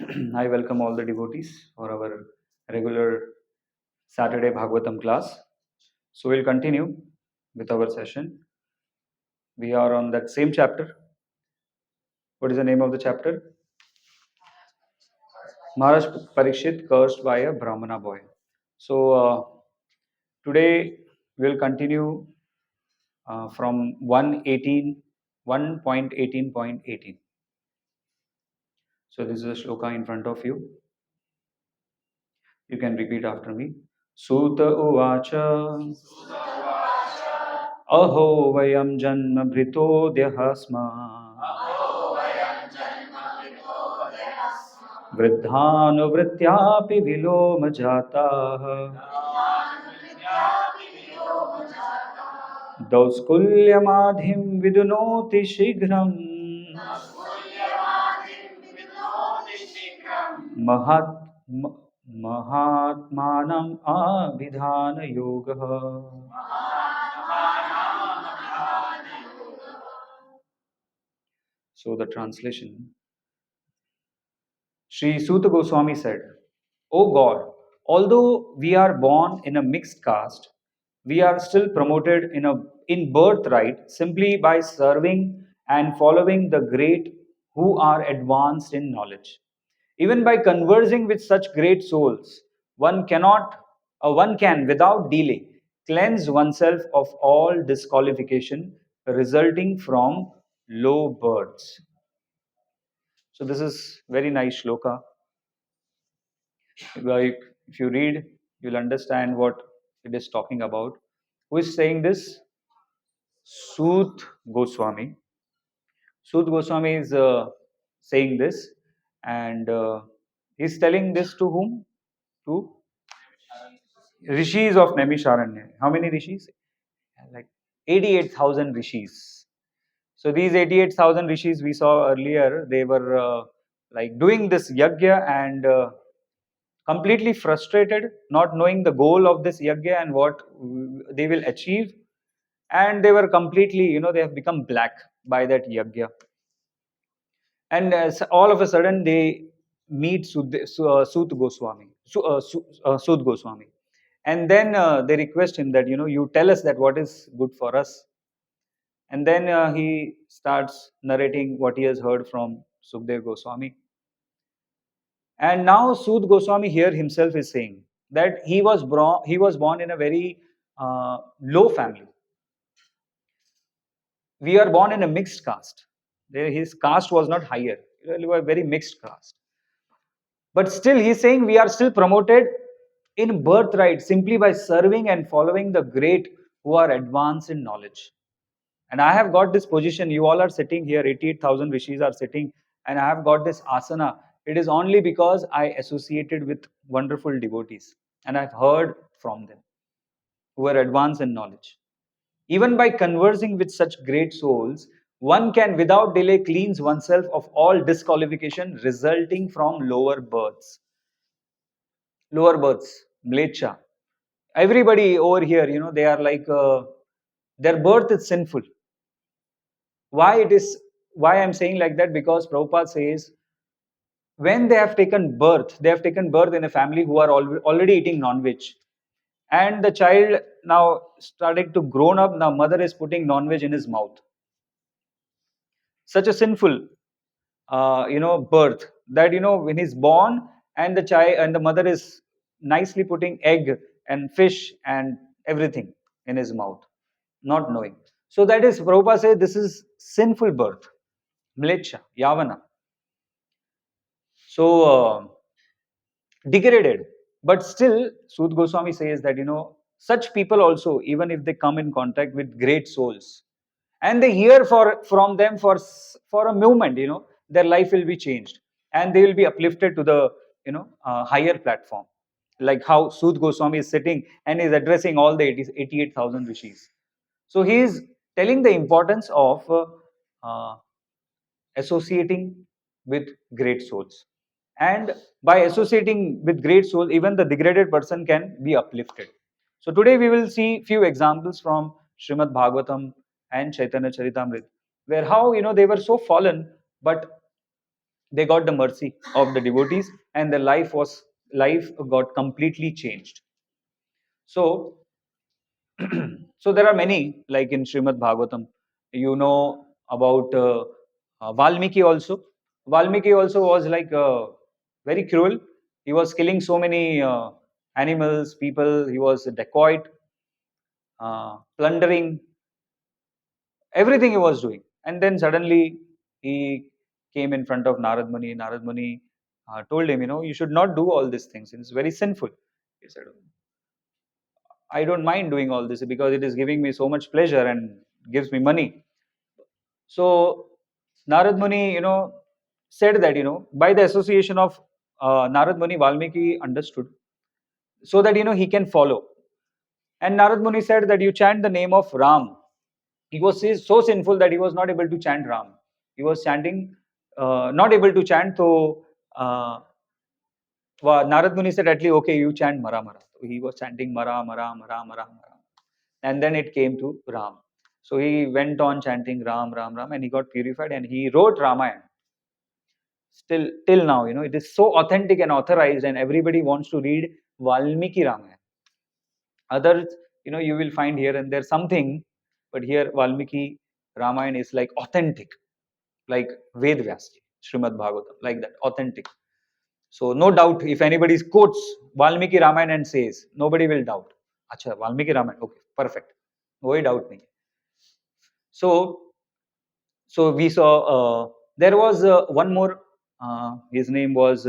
I welcome all the devotees for our regular Saturday Bhagavatam class. So we'll continue with our session. We are on that same chapter. What is the name of the chapter? Maharaj Parikshit cursed by a Brahmana boy. So today we'll continue from 1.18.18. So this is a shloka in front of you. You can repeat after me. Suta uvacha अहो वयं जन्मभृतोऽद्यः स्मः वृद्धानुवृत्त्यापि विलोमजाताः दौस्कुल्यमाधिं विदुनोति शीघ्रम् महात् महात्मानम् अभिधानयोगः. So the translation. Sri Suta Goswami said, O God, although we are born in a mixed caste, we are still promoted in birthright simply by serving and following the great who are advanced in knowledge. Even by conversing with such great souls, one can without delay cleanse oneself of all disqualification resulting from low births. So this is very nice shloka. Like if you read, you'll understand what it is talking about. Who is saying this? Sut Goswami. Sut Goswami is saying this, and he's telling this to whom? To rishis of Naimisharanya. How many rishis? Like 88,000 rishis. So these 88,000 rishis we saw earlier, they were like doing this yajna and completely frustrated, not knowing the goal of this yajna and what they will achieve. And they were completely, they have become black by that yajna. And all of a sudden they meet Sut Goswami. Sut Goswami. And then they request him that, you tell us that what is good for us. And then he starts narrating what he has heard from Sukdev Goswami. And now Sud Goswami here himself is saying that he was born in a very low family. We are born in a mixed caste. His caste was not higher. He was a very mixed caste. But still he is saying we are still promoted in birthright simply by serving and following the great who are advanced in knowledge. And I have got this position. You all are sitting here, 88,000 rishis are sitting, and I have got this asana. It is only because I associated with wonderful devotees and I've heard from them who are advanced in knowledge. Even by conversing with such great souls, one can without delay cleanse oneself of all disqualification resulting from lower births. Lower births, mlecha. Everybody over here, they are like, their birth is sinful. Why I'm saying like that? Because Prabhupada says, when they have taken birth in a family who are already eating non-veg. And the child now starting to grown up, now mother is putting non-veg in his mouth. Such a sinful, birth that, when he's born and the child and the mother is nicely putting egg and fish and everything in his mouth, not knowing. So that is, Prabhupada says, this is sinful birth. Mlecha, Yavana. So degraded. But still, Sud Goswami says that, such people also, even if they come in contact with great souls, and they hear from them for a moment, their life will be changed. And they will be uplifted to the, higher platform. Like how Sud Goswami is sitting and is addressing all the 88,000 rishis. So he is telling the importance of associating with great souls. And by associating with great souls, even the degraded person can be uplifted. So today we will see few examples from Srimad Bhagavatam and Chaitanya Charitamrita, where how, they were so fallen, but they got the mercy of the devotees, and their life got completely changed. So so there are many, like in Srimad Bhagavatam, you know about Valmiki also. Valmiki also was like very cruel. He was killing so many animals, people. He was a dacoit, plundering, everything he was doing. And then suddenly he came in front of Narad Muni. Narad Muni told him, you should not do all these things. It's very sinful. He said, I don't mind doing all this because it is giving me so much pleasure and gives me money. So Narad Muni, said that, by the association of Narad Muni, Valmiki understood so that, he can follow. And Narad Muni said that you chant the name of Ram. He was so sinful that he was not able to chant Ram. He was chanting, not able to chant. So Narad Muni said, at least, okay, you chant Mara Mara. So he was chanting Mara Mara Mara Mara Mara. And then it came to Ram. So he went on chanting Ram Ram Ram, and he got purified, and he wrote Ramayana. Still till now, it is so authentic and authorized, and everybody wants to read Valmiki Ramayana. Others, you will find here and there something, but here Valmiki Ramayana is like authentic, like Ved Vyasji, Srimad Bhagavatam, like that, authentic. So no doubt, if anybody quotes Valmiki Ramayana and says, nobody will doubt. Acha, Valmiki Ramayana, okay, perfect. No doubt nahi. So we saw there was one more. His name was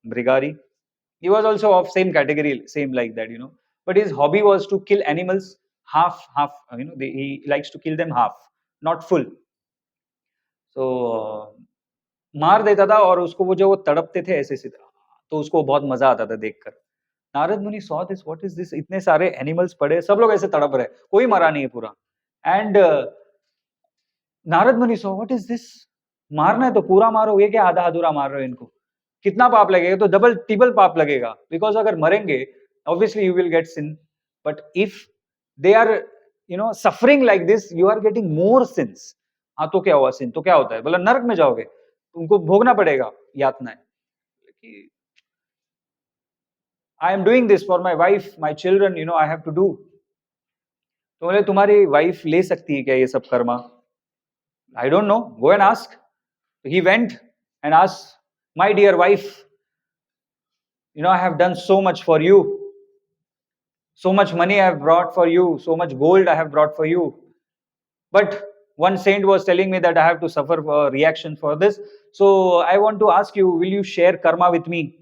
Brigari. He was also of same category, same like that, But his hobby was to kill animals half, half. He likes to kill them half, not full. So मार देता था और उसको वो तड़पते थे ऐसे ऐसे, तो उसको बहुत मजा आता था देखकर. नारद मुनि saw this, what is this? इतने सारे animals पड़े, सब लोग ऐसे तड़प रहे, कोई मरा नहीं है पूरा. And नारद मुनि saw, what is this? मारना है तो पूरा मारो, ये क्या आधा अधूरा मार रहे हो इनको? कितना पाप लगेगा? तो डबल ट्रिपल पाप लगेगा. बिकॉज अगर मरेंगे, obviously you will get sin. But if they are, suffering like this, you are getting more sins. हाँ तो क्या हुआ sin? तो क्या होता है? बोला नरक में जाओगे, तुमको भोगना पड़ेगा यातनाएं. I am doing this for my wife, my children, I have to do. तो बोले तुम्हारी वाइफ ले सकती है क्या ये सब Karma? I don't know. Go and ask. He went and asked, my dear wife, I have done so much for you. So much money I have brought for you. So much gold I have brought for you. But one saint was telling me that I have to suffer a reaction for this. So I want to ask you, will you share karma with me?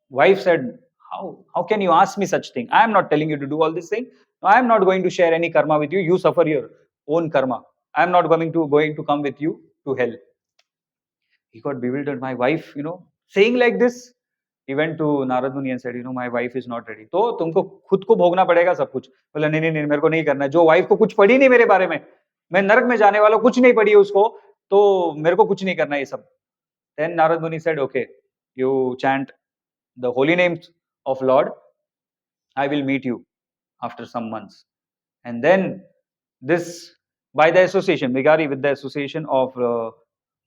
Wife said, how can you ask me such thing? I am not telling you to do all this thing. I am not going to share any karma with you. You suffer your own karma. I am not going to come with you to hell. He got bewildered. My wife, saying like this, he went to Narad Muni and said, my wife is not ready. तो तुमको खुद को भोगना पड़ेगा सब कुछ. बोला नहीं नहीं नहीं, मेरे को नहीं करना है. जो वाइफ को कुछ पड़ी नहीं मेरे बारे में, मैं नरक में जाने वाला, कुछ नहीं पड़ी है उसको, तो मेरे को कुछ नहीं करना ये सब. Then Narad Muni said, okay, you chant the holy names of Lord. I will meet you after some months. And then this, by the association, Vigari, with the association of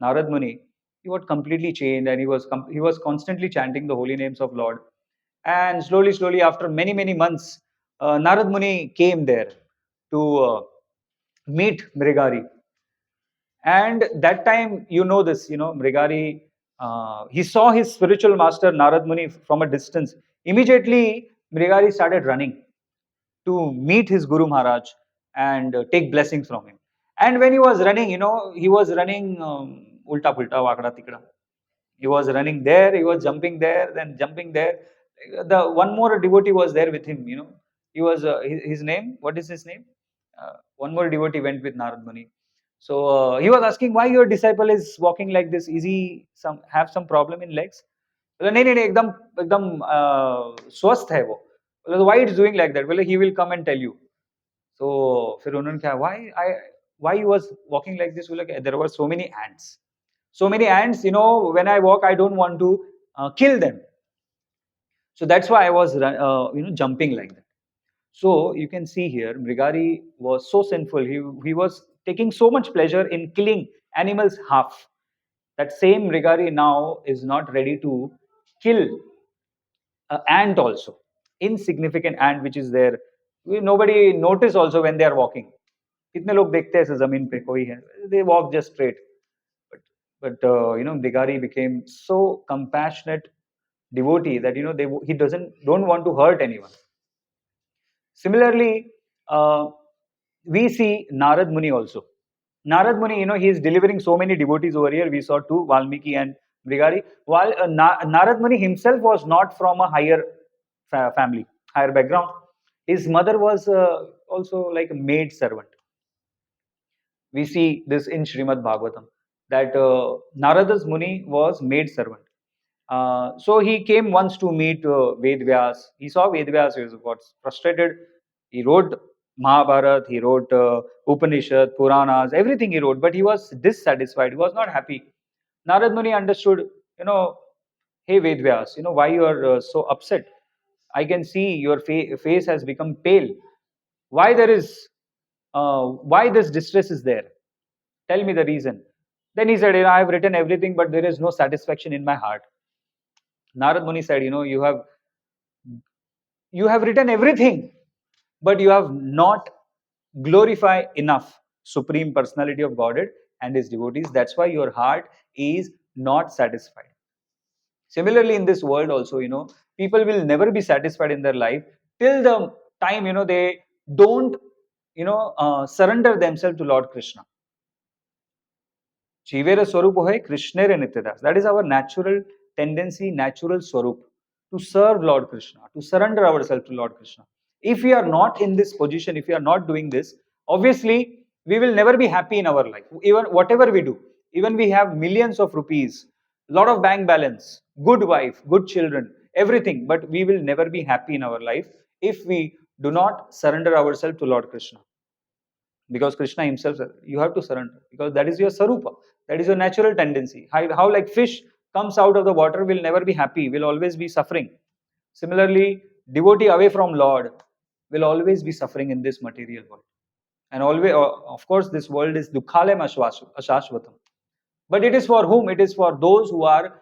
Narad Muni, he got completely changed, and he was constantly chanting the holy names of Lord. And slowly, after many months, Narad Muni came there to meet Mrigari. And that time, this, Mrigari, he saw his spiritual master Narad Muni from a distance. Immediately, Mrigari started running to meet his Guru Maharaj and take blessings from him. And when he was running, he was running ulta pulta, wakda tikda. He was running there, he was jumping there, then jumping there. The one more devotee was there with him, He was, his name, what is his name? One more devotee went with Narad Muni. So he was asking why your disciple is walking like this. Is he have some problem in legs? नहीं नहीं नहीं, एकदम एकदम स्वस्थ है वो. Why it's doing like that? Well, he will come and tell you. So फिर उन्होंने क्या, why he was walking like this? Well, there were so many ants. So many ants, when I walk, I don't want to kill them. So that's why I was jumping like that. So you can see here, Mrigari was so sinful. He was taking so much pleasure in killing animals half. That same Mrigari now is not ready to kill an ant also, insignificant ant which is there. Nobody notice also when they are walking. कितने लोग देखते हैं ऐसे जमीन पे कोई है, they walk just straight. But Mrigari became so compassionate devotee that he don't want to hurt anyone. Similarly, we see Narad Muni also. Narad Muni, he is delivering so many devotees over here. We saw two, Valmiki and Brigari. While Narad Muni himself was not from a higher family, higher background. His mother was also like a maid servant. We see this in Srimad Bhagavatam that Narada's Muni was maid servant. So he came once to meet Ved Vyas. He saw Ved Vyas, he got frustrated. He wrote Mahabharata, he wrote Upanishad, Puranas, everything he wrote, but he was dissatisfied. He was not happy. Narad Muni understood, hey Ved Vyas, why you are so upset? I can see your face has become pale. Why why this distress is there? Tell me the reason. Then he said, I have written everything, but there is no satisfaction in my heart. Narad Muni said, you have written everything, but you have not glorified enough Supreme Personality of Godhead and His devotees. That's why your heart is not satisfied. Similarly, in this world also, people will never be satisfied in their life till the time, they don't, surrender themselves to Lord Krishna. Jivera Swarup hoy Krishnere Nityadas. That is our natural tendency, natural Swarup, to serve Lord Krishna, to surrender ourselves to Lord Krishna. If we are not in this position, if we are not doing this, obviously we will never be happy in our life. Even whatever we do, even we have millions of rupees, lot of bank balance, good wife, good children, everything, but we will never be happy in our life if we do not surrender ourselves to Lord Krishna. Because Krishna himself, you have to surrender, because that is your sarupa, that is your natural tendency. How like fish comes out of the water will never be happy, will always be suffering. Similarly, devotee away from Lord will always be suffering in this material world. And always, of course, this world is dukkhalem ashashvatam. But it is for whom? It is for those who are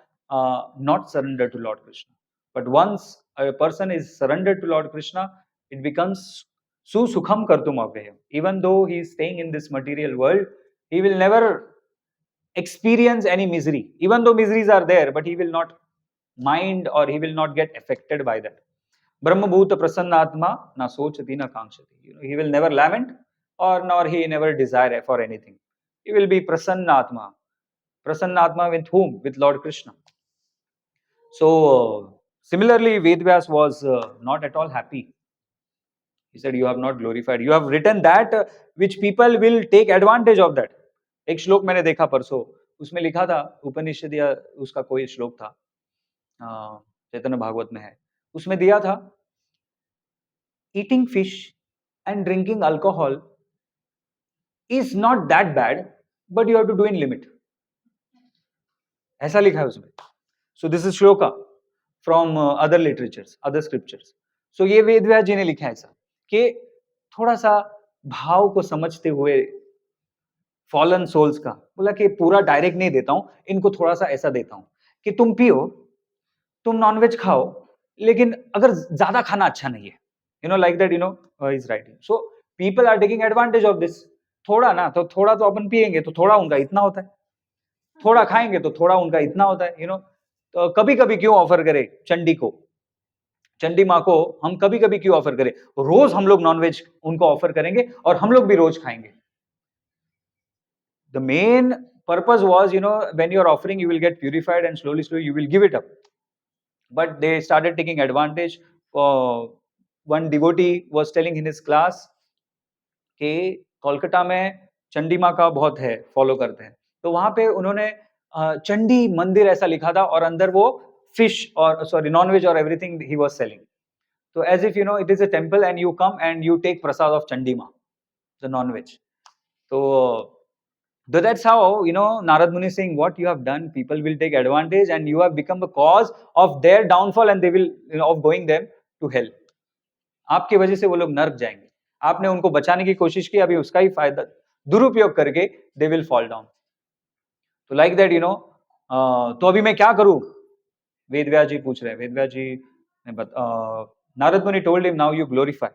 not surrendered to Lord Krishna. But once a person is surrendered to Lord Krishna, it becomes sukham kartum avyayam. Even though he is staying in this material world, he will never experience any misery. Even though miseries are there, but he will not mind or he will not get affected by that. Brahma Bhuta Prasannatma na sochati na kankshati. He will never lament nor he never desire for anything. He will be Prasannatma. Prasannatma with whom? With Lord Krishna. So, similarly, Vedvyas was not at all happy. He said, you have not glorified. You have written that which people will take advantage of that. एक श्लोक मैंने देखा परसों, उसमें लिखा था, उपनिषद या उसका कोई श्लोक था, चैतन्य भागवत में है, उसमें दिया था, eating fish and drinking alcohol is not that bad, but you have to do in limit. ऐसा लिखा है उसमें. So this is shloka from other literatures, other scriptures. So ये वेदव्यास जी ने लिखा है ऐसा कि थोड़ा सा भाव को समझते हुए फॉलन सोल्स का, बोला कि पूरा डायरेक्ट नहीं देता हूं, इनको थोड़ा सा ऐसा देता हूं कि तुम पियो, तुम नॉनवेज खाओ, लेकिन अगर ज्यादा खाना अच्छा नहीं है, like that, is writing. So people are taking advantage of this. थोड़ा ना, तो थोड़ा तो अपन पिएंगे तो थोड़ा उनका इतना होता है, थोड़ा खाएंगे तो थोड़ा उनका इतना होता है, तो कभी कभी क्यों ऑफर करें चंडी को, चंडी माँ को हम कभी कभी क्यों ऑफर करें, रोज हम लोग नॉनवेज उनको ऑफर करेंगे और हम लोग भी रोज खाएंगे. The main purpose was, when you are offering, you will get purified and slowly you will give it up. But they started taking advantage. One devotee was telling in his class कि कोलकाता में चंडी माँ का बहुत है, follow करते हैं, तो वहां पे उन्होंने चंडी मंदिर ऐसा लिखा था और अंदर वो fish or non-veg or everything he was selling. So as if, it is a temple and you come and you take prasad of Chandi Ma, the non-veg. So that's how, Narad Muni is saying, what you have done, people will take advantage and you have become the cause of their downfall and they will, of going them to hell. आपके वजह से वो लोग नर्क जाएंगे. आपने उनको बचाने की कोशिश की, अभी उसका ही फायदा दुरुपयोग करके they will fall down. So like that, तो अभी मैं क्या करूं? वेद व्यास जी पूछ रहे हैं। वेद व्यास जी ने नारद मुनि told him, now you glorify,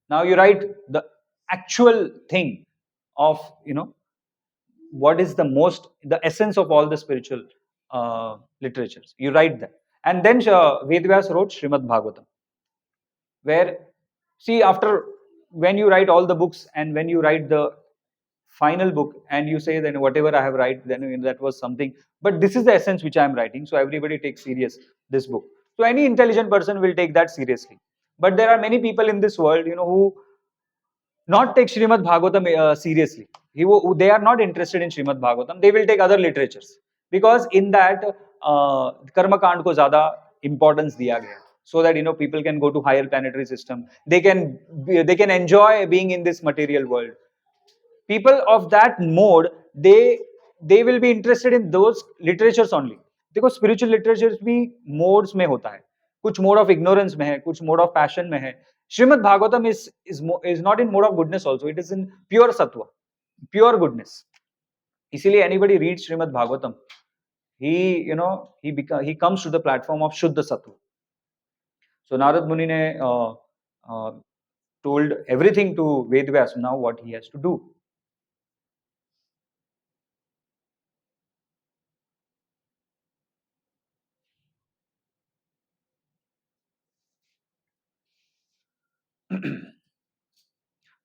now you write the actual thing of, what is the essence of all the spiritual literatures. You write that. And then Ved Vyas wrote Srimad Bhagavatam, where, see, after, when you write all the books and when you write the final book and you say, then whatever I have write, then that was something, but this is the essence which I am writing, so everybody takes serious this book. So any intelligent person will take that seriously. But there are many people in this world, who not take Srimad Bhagavatam seriously. They are not interested in Srimad Bhagavatam. They will take other literatures, because in that Karma Kand ko zyada importance diya gaya, so that people can go to higher planetary system. They can enjoy being in this material world. People of that mode, they will be interested in those literatures only. देखो spiritual literatures भी modes में होता है, कुछ mode of ignorance में है, कुछ mode of passion में है. Srimad Bhagavatam is not in mode of goodness also. It is in pure sattva, pure goodness. इसीलिए anybody reads Srimad Bhagavatam, he comes to the platform of Shuddha Sattva. So Narad Muni ne told everything to Ved Vyas, now what he has to do.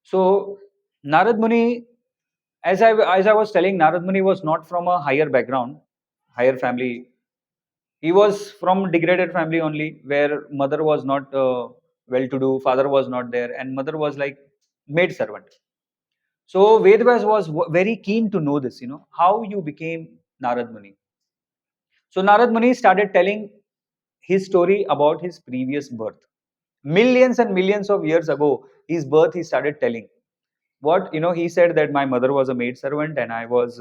So Narad Muni, as I was telling, Narad Muni was not from a higher background, higher family. He was from degraded family only, where mother was not well-to-do, father was not there, and mother was like maid servant. So Vedvas was very keen to know this, how you became Narad Muni. So Narad Muni started telling his story about his previous birth. Millions and millions of years ago, his birth he started telling. What, he said that my mother was a maid servant and I was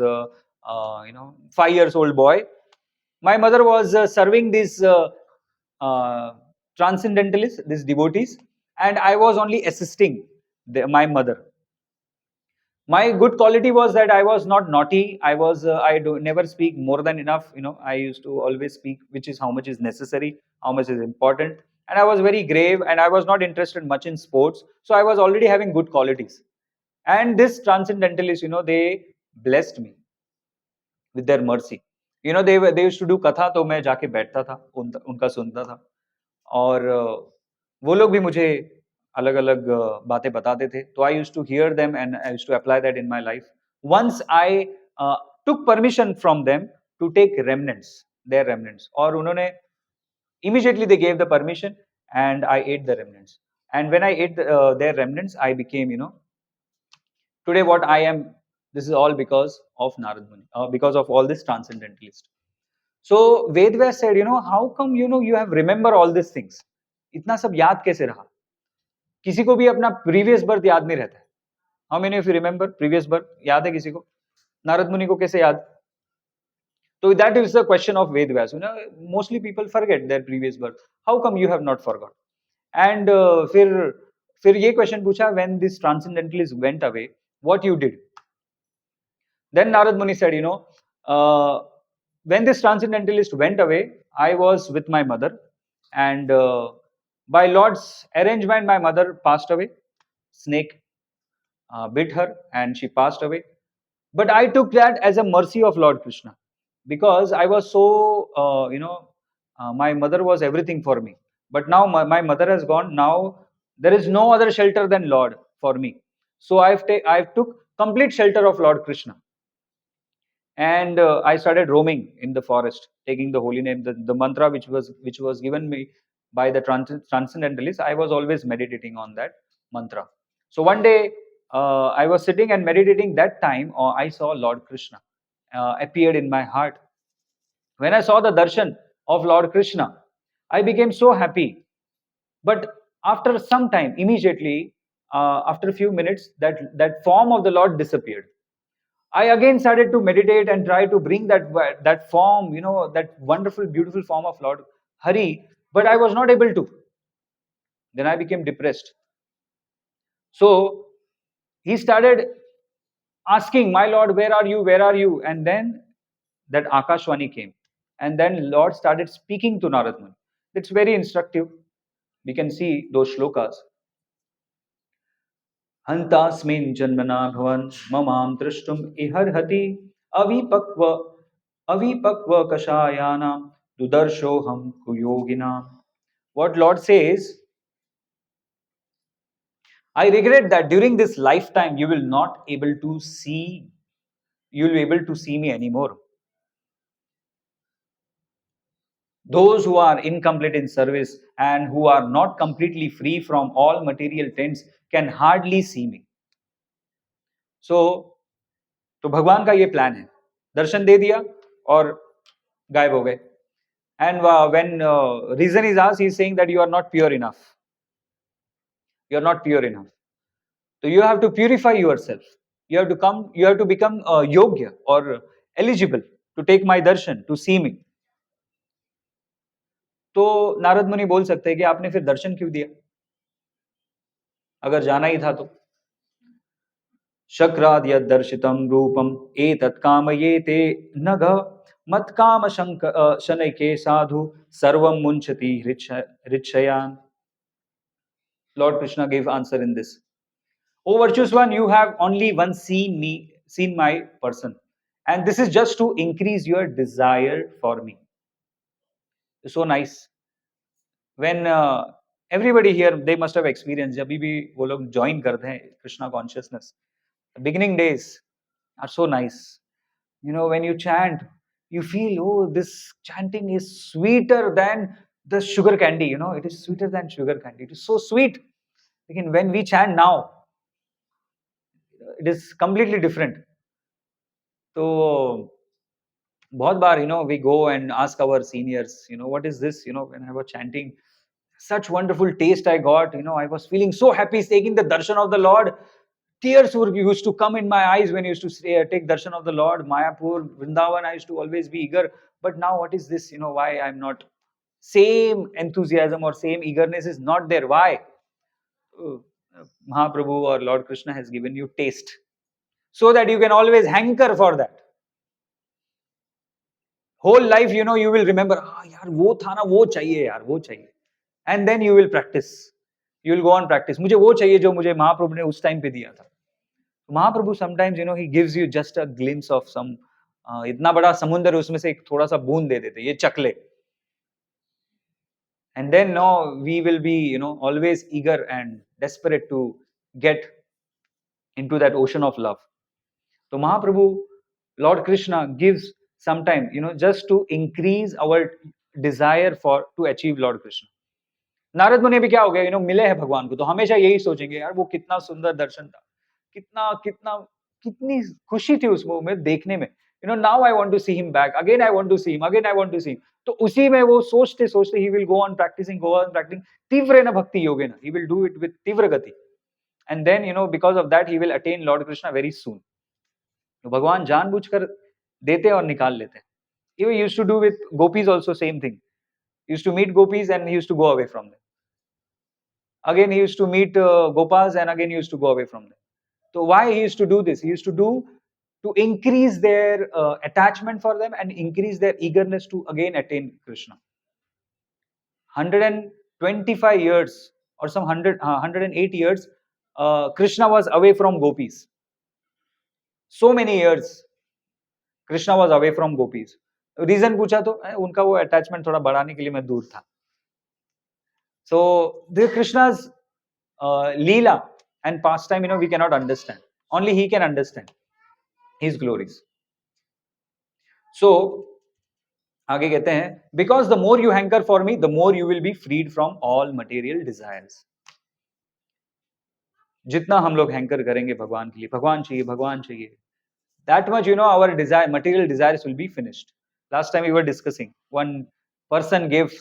5 years old boy. My mother was serving these transcendentalists, these devotees, and I was only assisting my mother. My good quality was that I was not naughty. I do never speak more than enough. I used to always speak, which is how much is necessary, how much is important. And I was very grave, and I was not interested much in sports. So I was already having good qualities. And this transcendentalists, they blessed me with their mercy. They used to do katha, तो मैं जाके बैठता था, उनका सुनता था. और वो लोग भी मुझे अलग अलग बातें बताते थे. तो I used to hear them and I used to apply that in my life. Once I took permission from them to take remnants, their remnants, और उन्होंने immediately they gave the permission, and I ate the remnants. And when I ate their remnants, I became, today what I am. This is all because of Narad Muni, because of all this transcendentalist. So Vedvyas said, how come you have remember all these things? इतना सब याद कैसे रहा? किसी को भी अपना previous birth याद नहीं रहता है. How many of you remember previous birth? याद है किसी को? नारद मुनि को कैसे याद? तो that is the question of Ved Vyas. Mostly people forget their previous birth. How come you have not forgot? And फिर ये क्वेश्चन पूछा, when this transcendentalist went away, what you did? Then Narad Muni said, when this transcendentalist went away, I was with my mother, and by Lord's arrangement, my mother passed away. Snake bit her and she passed away. But I took that as a mercy of Lord Krishna, because I was so, my mother was everything for me. But now my mother has gone. Now there is no other shelter than Lord for me. So I've took complete shelter of Lord Krishna. And I started roaming in the forest, taking the holy name, the mantra which was given me by the transcendentalist. I was always meditating on that mantra. So one day I was sitting and meditating. That time I saw Lord Krishna appeared in my heart. When I saw the darshan of Lord Krishna, I became so happy. But after some time, immediately after a few minutes, that form of the Lord disappeared. I again started to meditate and try to bring that form, that wonderful, beautiful form of Lord Hari, but I was not able to. Then I became depressed. So he started asking, "My Lord, where are you? Where are you?" And then that Akashwani came. And then Lord started speaking to Narad Muni. It's very instructive. We can see those shlokas. Hantasmin janmana bhavan mamam drashtum iharhati avipakva avipakva kashayanam dudarshoham kuyoginam. What Lord says, I regret that during this lifetime you will not able to see, you will be able to see me anymore. Those who are incomplete in service and who are not completely free from all material tents can hardly see me. So, तो भगवान का ये plan है, दर्शन दे दिया और गायब हो गए. And when reason is asked, he is saying that you are not pure enough. You are not pure enough. So you have to purify yourself. You have to come. You have to become yogya or eligible to take my darshan, to see me. तो नारद मुनि बोल सकते हैं कि आपने फिर दर्शन क्यों दिया, अगर जाना ही था तो. शक्राद यद दर्शितम रूपम एतत् कामयेते नघ मत काम शनैके साधु सर्वम मुंचति हृच्छयान. Lord Krishna gave answer in this. O virtuous one, you have only once seen my person, and this is just to increase your desire for me. It's so nice. When everybody here, they must have experienced, जब भी वो लोग join करते हैं Krishna consciousness, the beginning days are so nice. You know, when you chant, you feel, oh, this chanting is sweeter than the sugar candy. You know, it is sweeter than sugar candy. It is so sweet. Again, when we chant now, it is completely different. So, बहुत बार, you know, we go and ask our seniors, you know, what is this? You know, when I was chanting, such wonderful taste I got. You know, I was feeling so happy taking the darshan of the Lord. Tears used to come in my eyes when I used to take darshan of the Lord. Mayapur, Vrindavan, I used to always be eager. But now, what is this? You know, why I'm not? Same enthusiasm or same eagerness is not there. Why? Mahaprabhu or Lord Krishna has given you taste, so that you can always hanker for that. Whole life, you know, you will remember, yaar, wo tha na, wo chahiye yaar, wo chahiye. And then you will practice. You will go on practice. मुझे वो चाहिए जो मुझे महाप्रभु ने उस time पे दिया था. महाप्रभु sometimes, you know, he gives you just a glimpse of some इतना बड़ा समुंदर, उसमें से एक थोड़ा सा बूंद दे देते, ये चख ले. And then now we will be, you know, always eager and desperate to get into that ocean of love. So Mahaprabhu, Lord Krishna gives sometime, you know, just to increase our desire for to achieve Lord Krishna. Narad मुनि भी क्या हो गया, you know, मिले हैं भगवान को तो हमेशा यही सोचेंगे, यार वो कितना सुंदर दर्शन था, कितना कितना कितनी खुशी थी उस में देखने में. You know, now I want to see him back, again I want to see him, again I want to see him. तो उसी में वो सोचते सोचते ही विल गो ऑन प्रैक्टिसिंग, तीव्रेण भक्ति योगेन, he will do it with तीव्र गति. And then, you know, because of that he will attain Lord Krishna very soon. तो भगवान जानबूझकर देते और निकाल लेते हैं. He used to do with gopis also same thing. He used to meet gopis and he used to go away from them. Again, he used to meet gopas and again he used to go away from them. So why he used to do this? He used to do to increase their attachment for them and increase their eagerness to again attain Krishna. 125 years or some 108 years, Krishna was away from gopis. So many years Krishna was away from gopis. Reason पूछा तो उनका वो attachment थोड़ा बढ़ाने के लिए मैं दूर था. So the Krishna's Leela and pastime, you know, we cannot understand. Only he can understand his glories. So आगे कहते हैं, because the more you hanker for me, the more you will be freed from all material desires. जितना हम लोग hanker करेंगे भगवान के लिए, भगवान चाहिए, भगवान चाहिए, that much, you know, our desire, material desires will be finished. Last time we were discussing, one person gave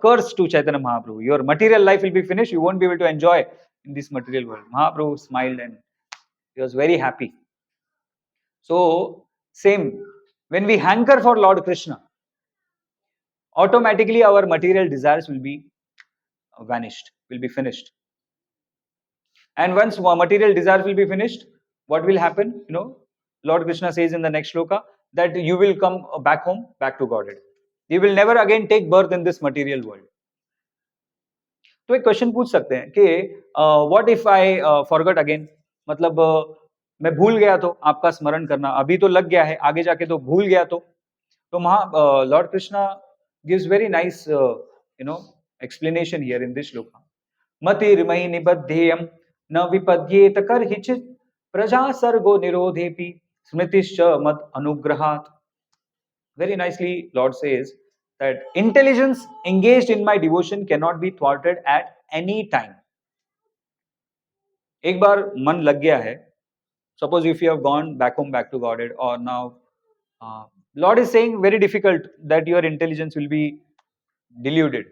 curse to Chaitanya Mahaprabhu. Your material life will be finished. You won't be able to enjoy in this material world. Mahaprabhu smiled and he was very happy. So same, when we hanker for Lord Krishna, automatically our material desires will be vanished, will be finished. And once material desires will be finished, what will happen? You know, Lord Krishna says in the next shloka, that you will come back home, back to Godhead. You will never again take birth in this material world. तो एक question पूछ सकते हैं कि what if I forgot again, मतलब मैं भूल गया तो आपका स्मरण करना, अभी तो लग गया है, आगे जाके तो भूल गया तो वहां Lord Krishna gives very nice explanation here in this shloka. मतिर्मयि निबध्येयं न विपद्येत कर्हिचित् प्रजा सर्गो निरोधेपि स्मृतिश्च मद अनुग्रहात्. Very nicely Lord says that intelligence engaged in my devotion cannot be thwarted at any time. एक बार मन लग गया है, suppose if you have gone back home, back to Godhead, or now Lord is saying very difficult that your intelligence will be deluded.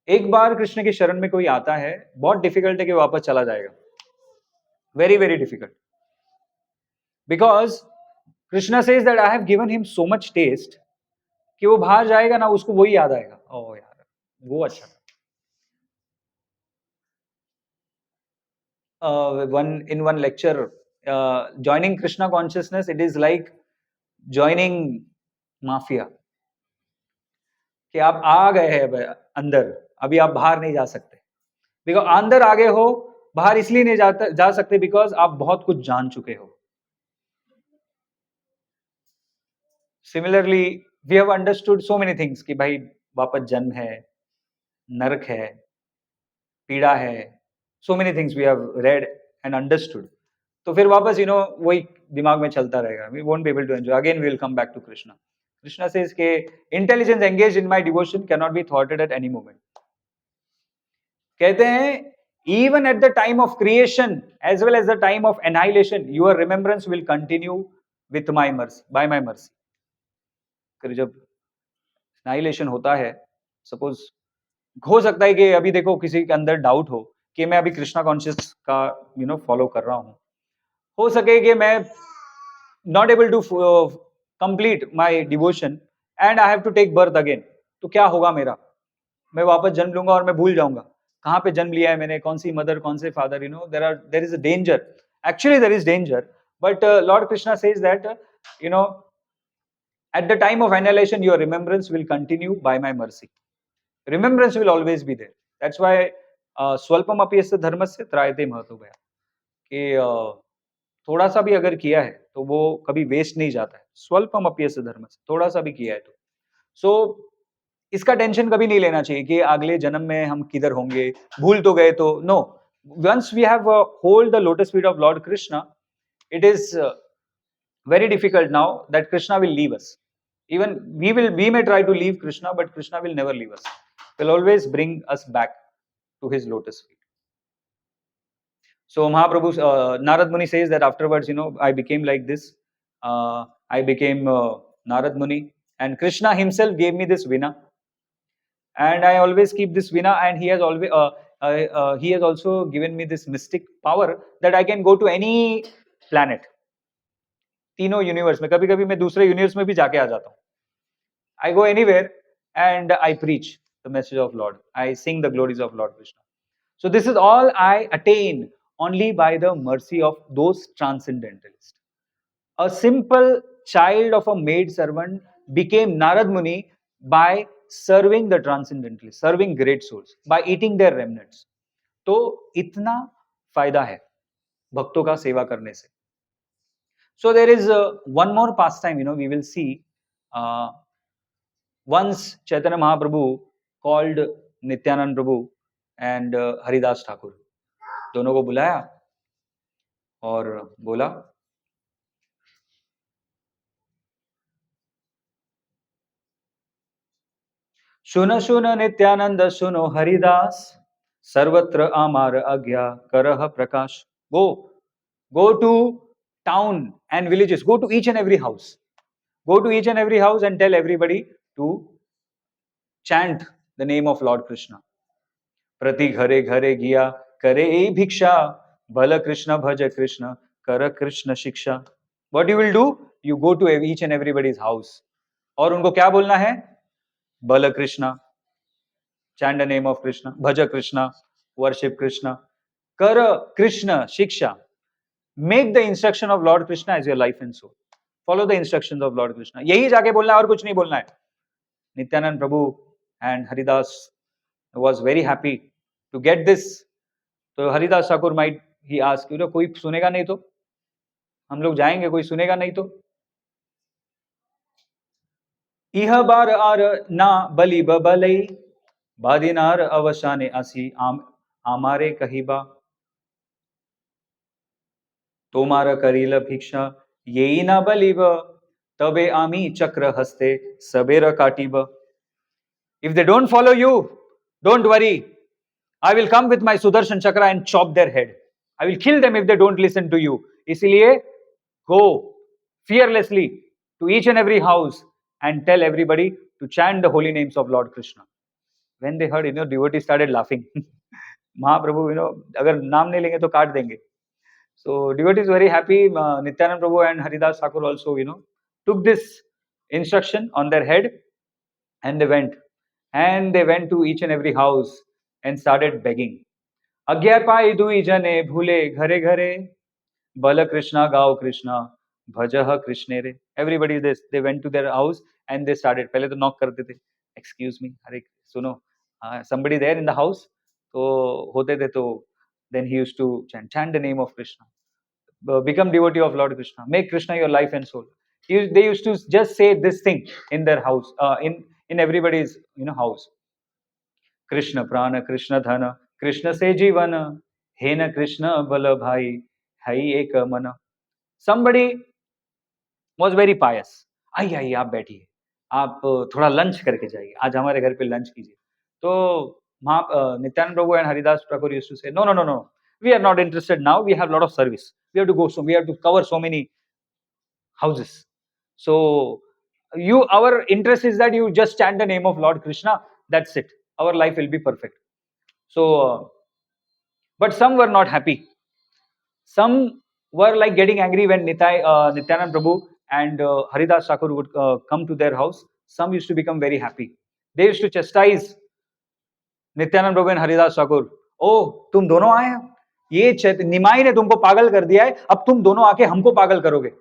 एक बार कृष्ण के शरण में कोई आता है, बहुत डिफिकल्ट है कि वापस चला जाएगा. Very very difficult, because Krishna says that I have given him so much test कि वो बाहर जाएगा ना, उसको वही याद आएगा, ओ यार वो अच्छा था. In one lecture, joining Krishna consciousness, it is like joining mafia. कि आप आ गए हैं अंदर, अभी आप बाहर नहीं जा सकते. बिकॉज अंदर आ गए हो, बाहर इसलिए नहीं जा सकते बिकॉज आप बहुत कुछ जान चुके हो. Similarly we have understood so many things कि भाई वापस जन्म है, नरक है, पीड़ा है, so many things we have read and understood. तो फिर वापस वही दिमाग में चलता रहेगा. We won't be able to enjoy. Again we will come back to Krishna. Krishna says के intelligence engaged in my devotion can not be थॉटेड एट एनी मोमेंट. कहते हैं even at the time of creation as well as the time of annihilation, your remembrance will continue with my mercy, by my mercy. फिर जब annihilation होता है, suppose हो सकता है कि अभी देखो किसी के अंदर डाउट हो कि मैं अभी कृष्णा कॉन्शियस का फॉलो कर रहा हूं, हो सके कि मैं not able to complete my devotion and I have to take birth again. तो क्या होगा मेरा? मैं वापस जन्म लूंगा और मैं भूल जाऊंगा कहाँ पे जन्म लिया है मैंने, कौन सी मदर, कौन से father. There is a danger. Actually there is danger, but lord Krishna says that at the time of annihilation your remembrance will continue by my mercy. Remembrance will always be there. That's why स्वल्पम अपि यस्य धर्मस्य त्रायते महतो भयात्. कि थोड़ा सा भी अगर किया है तो वो कभी वेस्ट नहीं जाता है. स्वल्पम अपि यस्य धर्मस्य, थोड़ा सा भी किया है तो. सो इसका टेंशन कभी नहीं लेना चाहिए कि अगले जन्म में हम किधर होंगे, भूल तो गए तो. No, once we have hold the lotus feet of lord Krishna, it is very difficult now that Krishna will leave us. Even we may try to leave Krishna, but Krishna will never leave us. He'll always bring us back to his lotus feet. So Mahaprabhu, Narad Muni says that afterwards, I became like this. I became Narad Muni, and Krishna himself gave me this veena, and I always keep this veena, and he has also given me this mystic power that I can go to any planet. तीनों universe में, कभी कभी मैं दूसरे universe में भी जाके आ जाता हूँ. I go anywhere and I preach the message of lord. I sing the glories of lord Krishna. So this is all I attain only by the mercy of those transcendentalists. A simple child of a maid servant became Narad Muni by serving the transcendentalists, serving great souls, by eating their remnants. तो इतना फायदा है भक्तों का सेवा करने से. So there is one more pastime, we will see. Once Chaitanya Mahaprabhu called Nityanand Prabhu and Haridas Thakur. दोनों को बुलाया और बोला, सुनो सुनो नित्यानंद सुनो हरिदास, सर्वत्र आमार आज्ञा करह प्रकाश. Go to town and villages, go to each and every house. Go to each and every house and tell everybody to chant the name of Lord Krishna. प्रति घरे घरे गिया करे भिक्षा, भल कृष्ण भज कृष्ण कर कृष्ण शिक्षा. What you will do? You go to each and everybody's house और उनको क्या बोलना है? बल Krishna, chant the name of Krishna, भज कृष्णा, worship Krishna, कर कृष्ण शिक्षा. Make the instruction of Lord Krishna as your life and soul. Follow the instructions of Lord Krishna. यही जाके बोलना है और कुछ नहीं बोलना है. Nityanand Prabhu and Haridas was very happy to get this. तो Haridas Thakur might he asked, कोई सुनेगा नहीं तो हम लोग जाएंगे, कोई सुनेगा नहीं तो. इह बार आर ना बलि बलई बादिनार अवसाने आसी आमारे कहिबा तोमार करील भिक्षा येई ना बलिब तबे आमी चक्र हस्ते सबेर काटिब. If they don't follow you, don't worry. I will come with my Sudarshan Chakra and chop their head. I will kill them if they don't listen to you. इसलिए go fearlessly to each and every house and tell everybody to chant the holy names of Lord Krishna. When they heard, devotees started laughing. Mahaprabhu, अगर नाम नहीं लेंगे तो काट देंगे. So devotees very happy. Nityanand Prabhu and Haridas Thakur also, took this instruction on their head, and they went. And they went to each and every house and started begging. अज्ञा पाई दुई जने भूले घरे घरे बल कृष्णा गाओ कृष्णा भजह कृष्णे रे. Everybody they went to their house and they started. पहले तो knock करते थे. Excuse me, अरे सुनो, somebody there in the house. तो होते थे तो then he used to chant the name of Krishna. Become devotee of Lord Krishna. Make Krishna your life and soul. They used to just say this thing in their house, in everybody's house. Krishna प्राण कृष्ण धन कृष्ण से जीवन हे न कृष्ण बल भाई है एक मन. Somebody was very pious. आइए आइए आप बैठिए, आप थोड़ा लंच करके जाइए, आज हमारे घर पे लंच कीजिए. तो Nityanand Prabhu and Haridas Thakur used to say, no, we are not interested now, we have a lot of service, we have to go, so we have to cover so many houses. So our interest is that you just chant the name of Lord Krishna, that's it, our life will be perfect. So but some were not happy. Some were like getting angry when Nityanand Prabhu and Haridas Thakur would come to their house. Some used to become very happy. They used to chastise Nityanand Prabhu and Haridas Thakur. Oh, तुम दोनों आए हैं, ये निमाई ने तुमको पागल कर दिया है, अब तुम दोनों आके हमको पागल करोगे,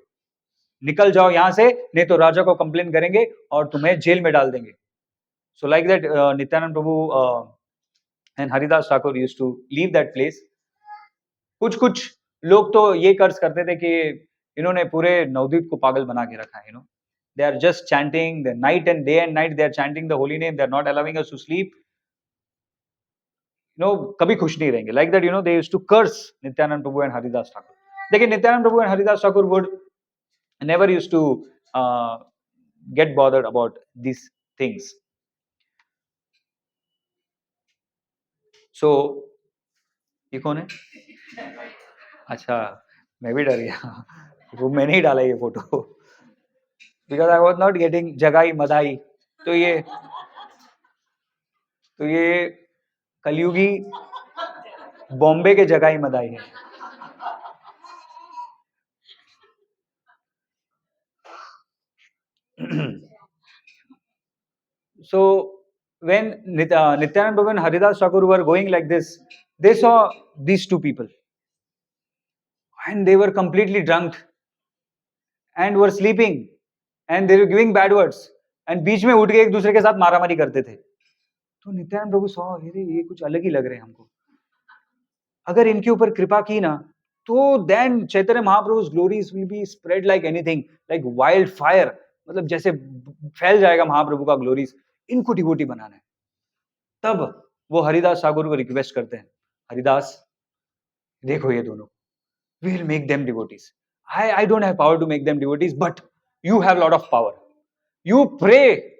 निकल जाओ यहाँ से, नहीं तो राजा को कंप्लेन करेंगे और तुम्हें जेल में डाल देंगे. So like that, Nityanand Prabhu and Haridas Thakur used to leave that place. कुछ लोग तो ये कर्ज करते थे कि इन्होंने पूरे नवद्वीप को पागल बना के रखा है. They are just chanting the night and day and night. They are chanting the holy name. They are not allowing us to sleep. कभी खुश नहीं रहेंगे. Like that, they used to curse Nityanand Prabhu and Haridas Thakur. लेकिन Nityanand Prabhu and Haridas Thakur would never used to get bothered about these things. So ये कौन है? अच्छा, मैं भी डर गया. वो मैंने ही डाला ये photo. Because I was not getting जगाई मदाई. तो ये कलयुगी बॉम्बे के जगाई मदाई है. So when Nityanand Prabhu and Haridas Thakur were going like this, they saw these two people, and they were completely drunk and were sleeping, and they were giving bad words, and बीच में उठ के एक दूसरे के साथ मारामारी करते थे. तो नित्यानंद प्रभु saw, ये कुछ अलग ही लग रहे हैं हमको. अगर इनके ऊपर कृपा की ना, तो then Chaitanya Mahaprabhu's glories will be spread like anything, like wildfire. मतलब जैसे फैल जाएगा महाप्रभु का ग्लोरीज. इनको डिवोटी बनाना है. तब वो हरिदास ठाकुर को रिक्वेस्ट करते हैं, हरिदास देखो ये दोनों, we will make them devotees. I don't have power to make them devotees, but you have a lot of power. You pray.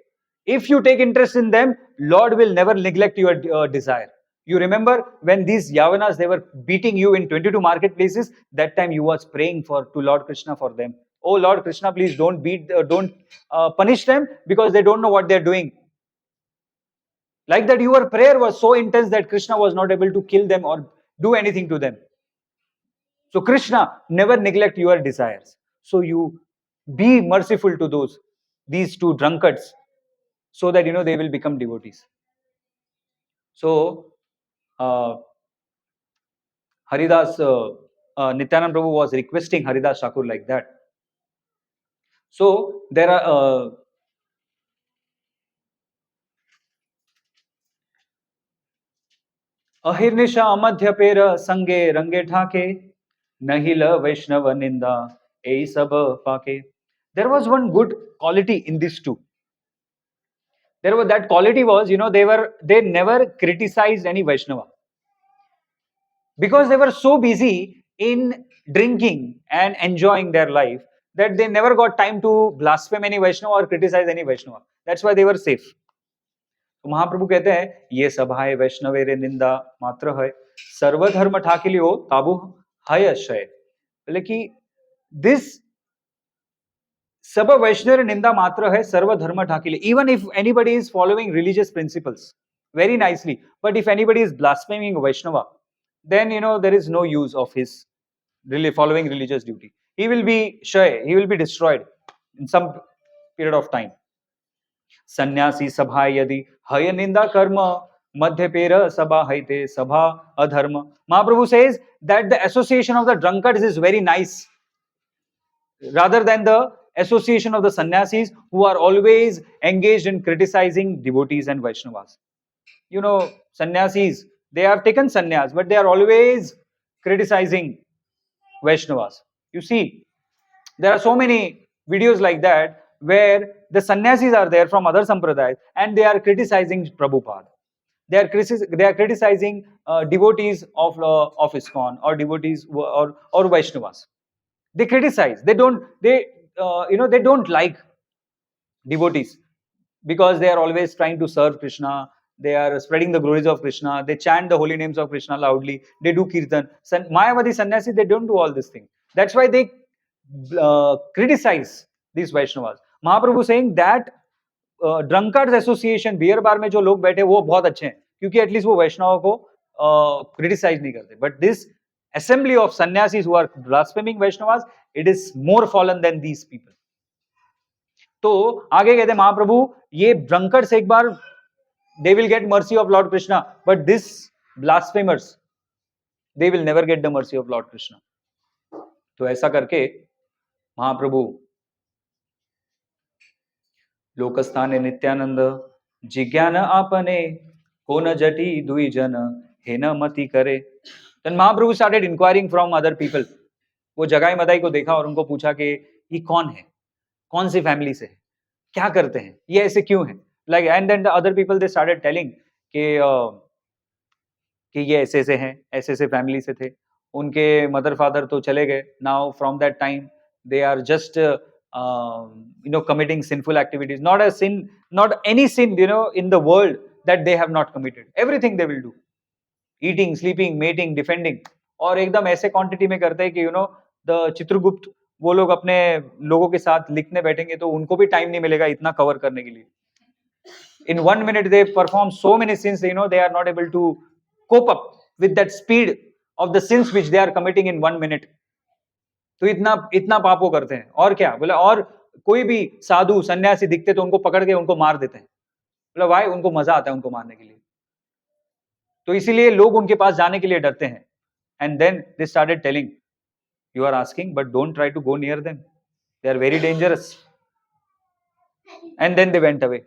If you take interest in them, Lord will never neglect your desire. You remember when these Yavanas, they were beating you in 22 marketplaces, that time you was praying to Lord Krishna for them. Oh Lord Krishna, please don't don't punish them because they don't know what they're doing. Like that, your prayer was so intense that Krishna was not able to kill them or do anything to them. So Krishna never neglect your desires. So you be merciful to these two drunkards, so that they will become devotees. So Haridas Nityanand Prabhu was requesting Haridas Thakur like that. So there are अहिर्निशा अमध्य पेर संगे रंगे ठाके नहिल वैष्णव निंदा ए सब पाके. There was one good quality in these two. That quality was, they never criticized any Vaishnava because they were so busy in drinking and enjoying their life that they never got time to blaspheme any Vaishnava or criticize any Vaishnava. That's why they were safe. तो महाप्रभु कहते हैं ये सभाए वैष्णवे रे निंदा मात्र है सर्वधर्म ठाकिलियो ताबु हय शय. बोले कि दिस सब वैष्णव निंदा मात्र है सर्वधर्म ठाकिले. Even if anybody is following religious principles very nicely, but if anybody is blaspheming Vaishnava, then there is no use of his really following religious duty. He will be shy, he will be destroyed in some period of time. सन्यासी सभा यदि हय निंदा कर्म मध्य पेर सभा हयते सभा अधर्म. Mahaprabhu says that the association of the drunkards is very nice rather than the association of the sannyasis who are always engaged in criticizing devotees and Vaishnavas. Sannyasis, they have taken sannyas, but they are always criticizing Vaishnavas. You see, there are so many videos like that where the sannyasis are there from other sampradayas and they are criticizing Prabhupada. They are criticizing devotees of ISKCON or devotees or Vaishnavas. They criticize. They don't like devotees because they are always trying to serve Krishna. They are spreading the glories of Krishna. They chant the holy names of Krishna loudly. They do kirtan. Mayavadi sannyasi, they don't do all this thing. That's why they criticize these Vaishnavas. Mahaprabhu saying that drunkards association beer bar में जो लोग बैठे वो बहुत अच्छे हैं क्योंकि at least वो वैष्णव को क्रिटिसाइज नहीं करते. But this assembly of sannyasis who are blaspheming Vaishnavas, it is more fallen than these people. तो आगे कहते महाप्रभु ये drunkards एक बार they will get mercy of Lord Krishna, but this blasphemers they will never get the mercy of Lord Krishna. तो ऐसा करके महाप्रभु लोकस्थाने नित्यानंद जिज्ञान आपने को न जटी दुई जन हे न मति करे. Then Mahaprabhu started inquiring from other people. वो जगाई मदाई को देखा और उनको पूछा कि ये कौन है, कौन सी फैमिली से है, क्या करते हैं, ये ऐसे क्यों है. Like and then the other people they started telling कि ये ऐसे से हैं, ऐसे से फैमिली से थे, उनके मदर फादर तो चले गए. Now from that time they are just committing sinful activities. Not a sin, not any sin in the world that they have not committed. Everything they will do. Eating, sleeping, mating, defending. और एकदम ऐसे quantity में करते हैं कि the Chitragupta वो लोग अपने लोगों के साथ लिखने बैठेंगे तो उनको भी टाइम नहीं मिलेगा इतना कवर करने के लिए. In 1 minute they perform so many sins, they are not able to cope up with that speed of the sins which they are committing in 1 minute. तो इतना पाप वो करते हैं. और क्या बोला, और कोई भी साधु सन्यासी दिखते तो उनको पकड़ के उनको मार देते हैं. बोला भाई उनको मजा आता है उनको मारने के लिए, तो इसीलिए लोग उनके पास जाने के लिए डरते हैं. And then they started telling you are asking but don't try to go near them, they are very dangerous. And then they went away.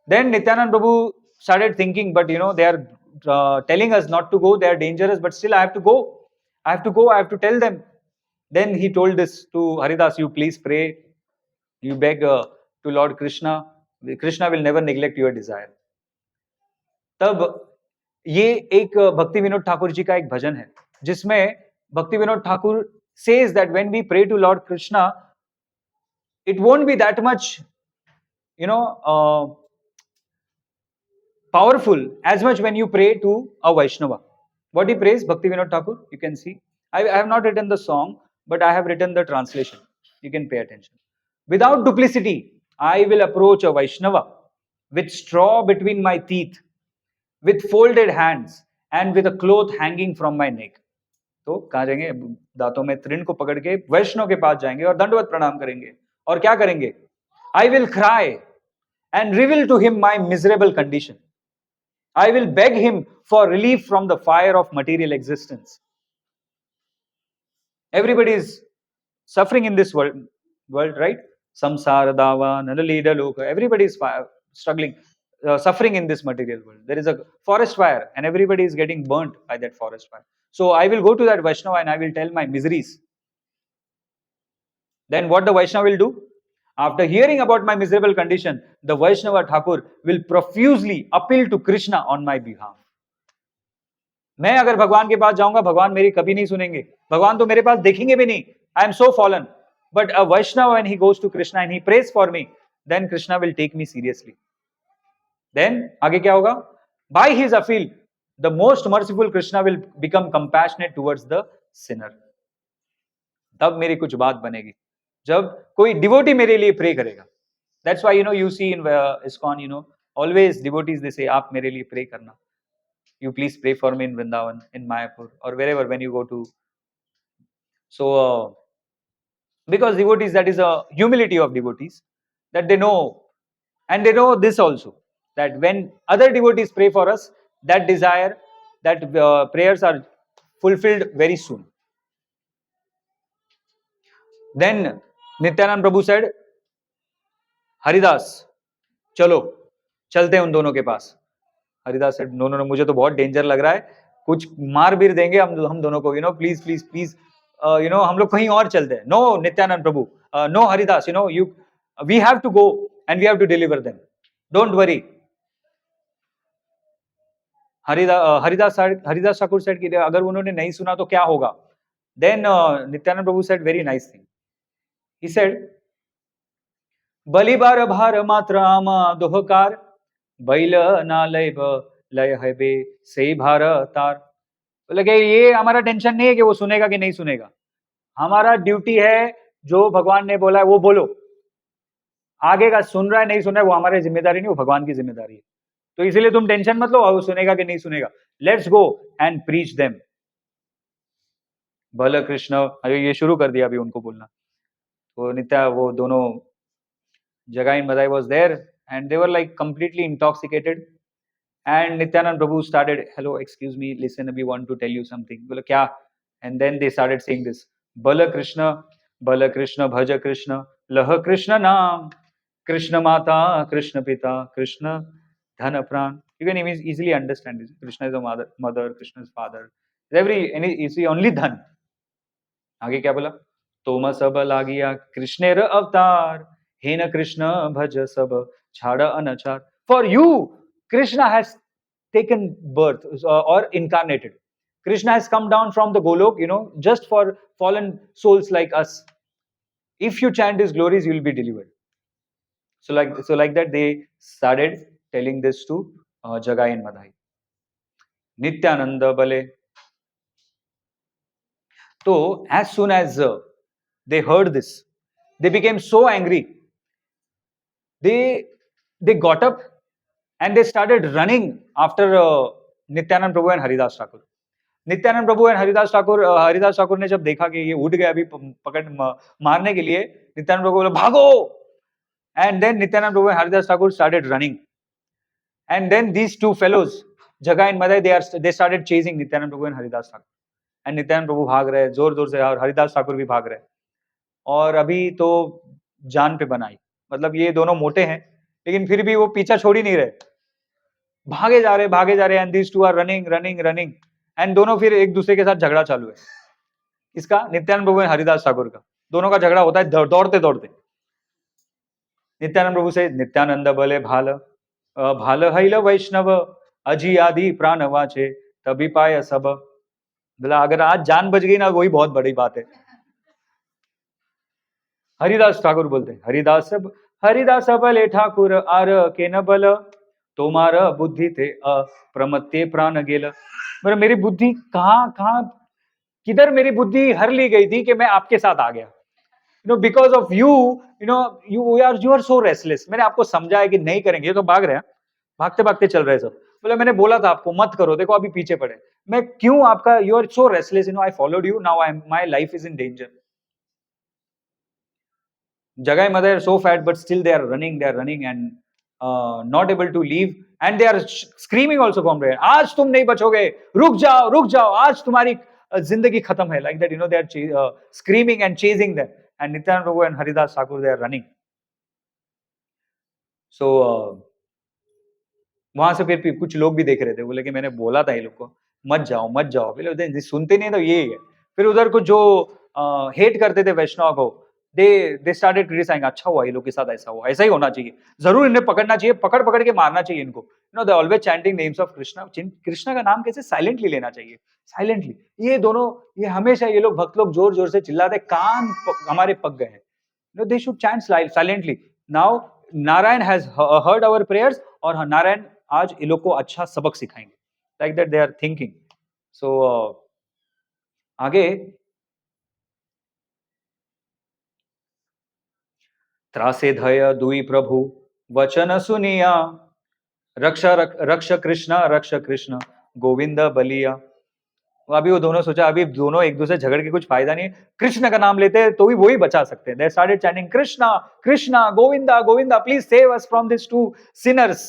Then Nityananda Prabhu started thinking, but they are telling us not to go, they are dangerous, but still I have to go, I have to tell them. Then he told this to Haridas, you please pray, you beg to Lord Krishna. Krishna will never neglect your desire. तब ये एक भक्ति विनोद ठाकुर जी का एक भजन है जिसमें भक्ति Vinod Thakur says that when we pray to Lord Krishna, it won't be that much powerful as much when you pray to a Vaishnava. What he prays, Bhakti Vinod Thakur, you can see. I have not written the song, but I have written the translation. You can pay attention. Without duplicity, I will approach a Vaishnava with straw between my teeth, with folded hands, and with a cloth hanging from my neck. तो कहाँ जाएंगे, दांतों में तृण को पकड़ के वैष्णव के पास जाएंगे और दंडवत प्रणाम करेंगे. और क्या करेंगे? I will cry and reveal to him my miserable condition. I will beg him for relief from the fire of material existence. Everybody is suffering in this world, right? samsara dava, nalalida loka. Everybody is struggling, suffering in this material world. There is a forest fire and everybody is getting burnt by that forest fire. So I will go to that Vaishnava and I will tell my miseries. Then what the Vaishnava will do? After hearing about my miserable condition, the Vaishnava Thakur will profusely appeal to Krishna on my behalf. मैं अगर भगवान के पास जाऊंगा, भगवान मेरी कभी नहीं सुनेंगे, भगवान तो मेरे पास देखेंगे भी नहीं. I am so fallen. But a Vaishnava, when he goes to Krishna and he prays for me, then Krishna will take me seriously. Then आगे क्या होगा? By his appeal, the most merciful Krishna will become compassionate towards the sinner. तब मेरी कुछ बात बनेगी. जब कोई डिवोटी मेरे लिए प्रे करेगा. That's why you see in ISKCON, always devotees they say, आप मेरे लिए प्रे करना. You please pray for me in Vrindavan, in Mayapur, or wherever when you go to. So, because devotees, that is a humility of devotees, that they know, and they know this also, that when other devotees pray for us, that desire, that prayers are fulfilled very soon. Then Nityanand Prabhu said, Haridas चलो चलते हैं उन दोनों के पास. Haridas said, no no no, मुझे तो बहुत डेंजर लग रहा है, कुछ मार भी देंगे हम दोनों को, प्लीज प्लीज प्लीज, हम लोग कहीं और चलते हैं. No Nityananda Prabhu, no Haridas, we have to go and we have to deliver them, don't worry. Haridas Thakur said कि अगर उन्होंने नहीं सुना तो क्या होगा. Then Nityananda Prabhu said very nice thing. He said, बलिबार भार मात्र आमा दोहकार, बैल ना लय है बे से भार तार. बोले कि ये हमारा टेंशन नहीं है कि वो सुनेगा कि नहीं सुनेगा, हमारा ड्यूटी है जो भगवान ने बोला है वो बोलो. आगे का सुन रहा है नहीं सुन रहा है वो हमारी जिम्मेदारी नहीं, वो भगवान की जिम्मेदारी है. तो इसीलिए तुम टेंशन मत लो, वो सुनेगा कि नहीं सुनेगा. Let's go and preach them. भले कृष्ण, ये शुरू कर दिया अभी उनको बोलना. तो नित्या, वो दोनों, Jagai and Madai was there and they were like completely intoxicated. And Nityanand Prabhu started, hello, excuse me, listen, we want to tell you something. Bola, kya? And then they started saying this, Bala Krishna, Bhaja Krishna, Laha Krishna Naam, Krishna Mata, Krishna Pita, Krishna Dhana Pran. You can easily understand this. Krishna is a mother, Krishna is father. Is only Dhan. आगे क्या बोला? तोमा सब लागिया कृष्णेर अवतार, हेन कृष्ण भज सब छाड़ Anchar. For you, Krishna has taken birth or incarnated. Krishna has come down from the Golok, just for fallen souls like us. If you chant his glories, you will be delivered. So like that, they started telling this to Jagai and Madai. Nityananda Bale. So as soon as they heard this, they became so angry. They got up and they started running after Nityanand Prabhu and Haridas Thakur. Nityanand Prabhu and Haridas Thakur ने जब देखा कि ये उठ गया अभी पकड़ मारने के लिए, Nityanand Prabhu बोला भागो. And then Nityanand Prabhu and Haridas Thakur started running. And then these two fellows, Jagai and Madai, they started chasing Nityanand Prabhu and Haridas Thakur. And Nityanand Prabhu भाग रहे हैं जोर जोर से और हरिदास ठाकुर भी भाग रहे हैं. और अभी तो जान पे बनाई, मतलब ये दोनों मोटे हैं लेकिन फिर भी वो पीछा छोड़ ही नहीं रहे, भागे जा रहे. And these two are running and दोनों फिर एक दूसरे के साथ झगड़ा चालू है. इसका नित्यानंद प्रभु और हरिदास ठाकुर का दोनों का झगड़ा होता है दौड़ते. नित्यानंद प्रभु से, नित्यानंद बले भाल हैल वैष्णव, अजी आदि प्राण वाचे तभी पाय सब. बोला अगर आज जान बच गई ना, वही बहुत बड़ी बात है. हरिदास ठाकुर बोलते हैं, हरिदास बले ठाकुर आर के न बल, तोमार बुद्धि थे अप्रमत्ते प्राण गेल. मतलब मेरी बुद्धि कहाँ किधर मेरी बुद्धि हर ली गई थी कि मैं आपके साथ आ गया. Because of you are so restless. मैंने आपको समझाया कि नहीं करेंगे, ये तो भाग रहे हैं, भागते चल रहे सब. बोले मैंने बोला था आपको मत करो, देखो अभी पीछे पड़े. मैं क्यों आपका, you are so restless, I followed you, now my life is in danger. Jagai and Madai are so fat, but still they are running and not able to leave. And they are screaming also from there, आज तुम नहीं बचोगे, रुक जाओ, आज तुम्हारी जिंदगी खत्म है. Like that, they are screaming and chasing them. And Nityanand Prabhu and Haridas Thakur, they are running. सो वहां से फिर कुछ लोग भी देख रहे थे, बोले कि मैंने बोला था ये लोग को मत जाओ मत जाओ, फिर सुनते नहीं तो ये है। फिर उधर कुछ जो हेट करते थे वैष्णव को, दे स्टार्टेड क्रिटिसाइजिंग, अच्छा हुआ ये लोग के साथ ऐसा हुआ, ऐसा ही होना चाहिए, जरूर इन्हें पकड़ना चाहिए, पकड़ पकड़ के मारना चाहिए इनको। They always chanting names of Krishna, Krishna का नाम कैसे साइलेंटली लेना चाहिए, साइलेंटली। ये दोनों, ये हमेशा ये लोग भक्त लोग जोर जोर से चिल्लाते, हमारे पक गए हैं। They should chant silently. Now Narayan has heard our prayers, और नारायण आज ये लोग को अच्छा सबक सिखाएंगे, like that they are thinking. So आगे, त्रासे धय दुई प्रभु वचन सुनिया, रक्ष कृष्ण गोविंद बलिया। अभी वो दोनों सोचा, अभी दोनों एक दूसरे झगड़ के कुछ फायदा नहीं है, कृष्ण का नाम लेते हैं तो भी वही बचा सकते हैं। They started chanting Krishna Krishna Govinda Govinda, please save us from this two sinners.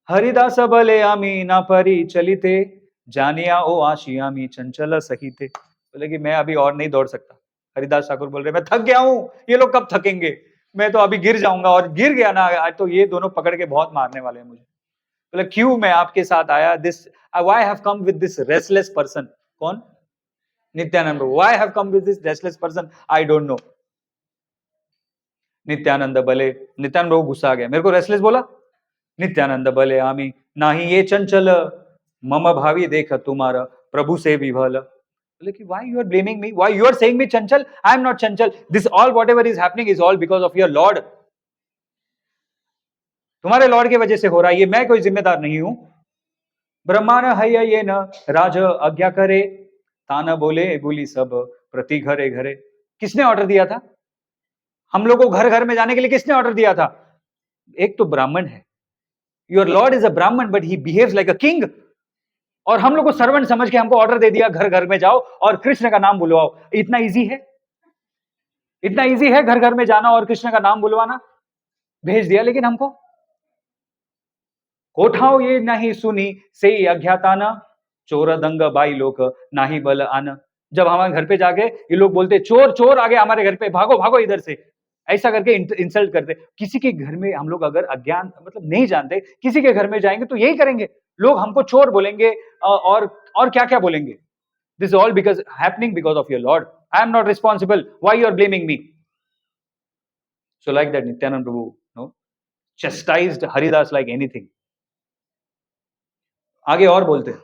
Haridas बले आमी ना परी चलिते, जानिया ओ आशियामी चंचल सहिते। बोले कि मैं अभी और नहीं दौड़ सकता। हरिदास ठाकुर बोल रहे मैं थक गया हूं, ये लोग कब थकेंगे, मैं तो अभी गिर जाऊंगा, और गिर गया ना आज तो ये दोनों पकड़ के बहुत मारने वाले हैं मुझे। बोले क्यों मैं आपके साथ आया, this why have come with this restless person. कौन? Nityananda Prabhu. Why have come with this restless person, I don't know. Nityananda बले, नित्यानंद प्रभु गुस्सा आ गया, मेरे को रेस्टलेस बोला। नित्यानंद बले आमी नाही ये चंचल, मम भावी देख तुम्हारा प्रभु से विभल। बोले कि why you are blaming me, why you are saying me Chanchal, I am not Chanchal, this all whatever is happening is all because of your lord, तुम्हारे लॉर्ड की वजह से हो रहा है, ये मैं कोई जिम्मेदार नहीं हूं। ब्रह्मांड है ये न राज आज्ञा करे, ताना बोले बोली सब प्रति घरे घरे। किसने ऑर्डर दिया था हम लोग को घर घर में जाने के लिए, किसने ऑर्डर दिया था? एक तो ब्राह्मण है, योर लॉर्ड इज अ ब्राह्मण but he behaves like a king, और हम लोग को सर्वेंट समझ के हमको ऑर्डर दे दिया घर घर में जाओ और कृष्ण का नाम बुलवाओ। इतना इजी है, इतना इजी है घर घर में जाना और कृष्ण का नाम बुलवाना, भेज दिया। लेकिन हमको कोठाओ ये नहीं सुनी से अज्ञाताना, चोर दंग बाई लोक नाही बल आना। जब हमारे घर पे जाके ये लोग बोलते चोर चोर आ गए हमारे घर पे, भागो भागो इधर से, ऐसा करके इंसल्ट करते। किसी के घर में हम लोग अगर अज्ञान मतलब नहीं जानते, किसी के घर में जाएंगे तो यही करेंगे, लोग हमको चोर बोलेंगे और क्या क्या बोलेंगे। This is all because happening because of your lord, I am not responsible, why you are blaming me. So like that Nityananda Prabhu no chastised Haridas like anything। आगे और बोलते हैं,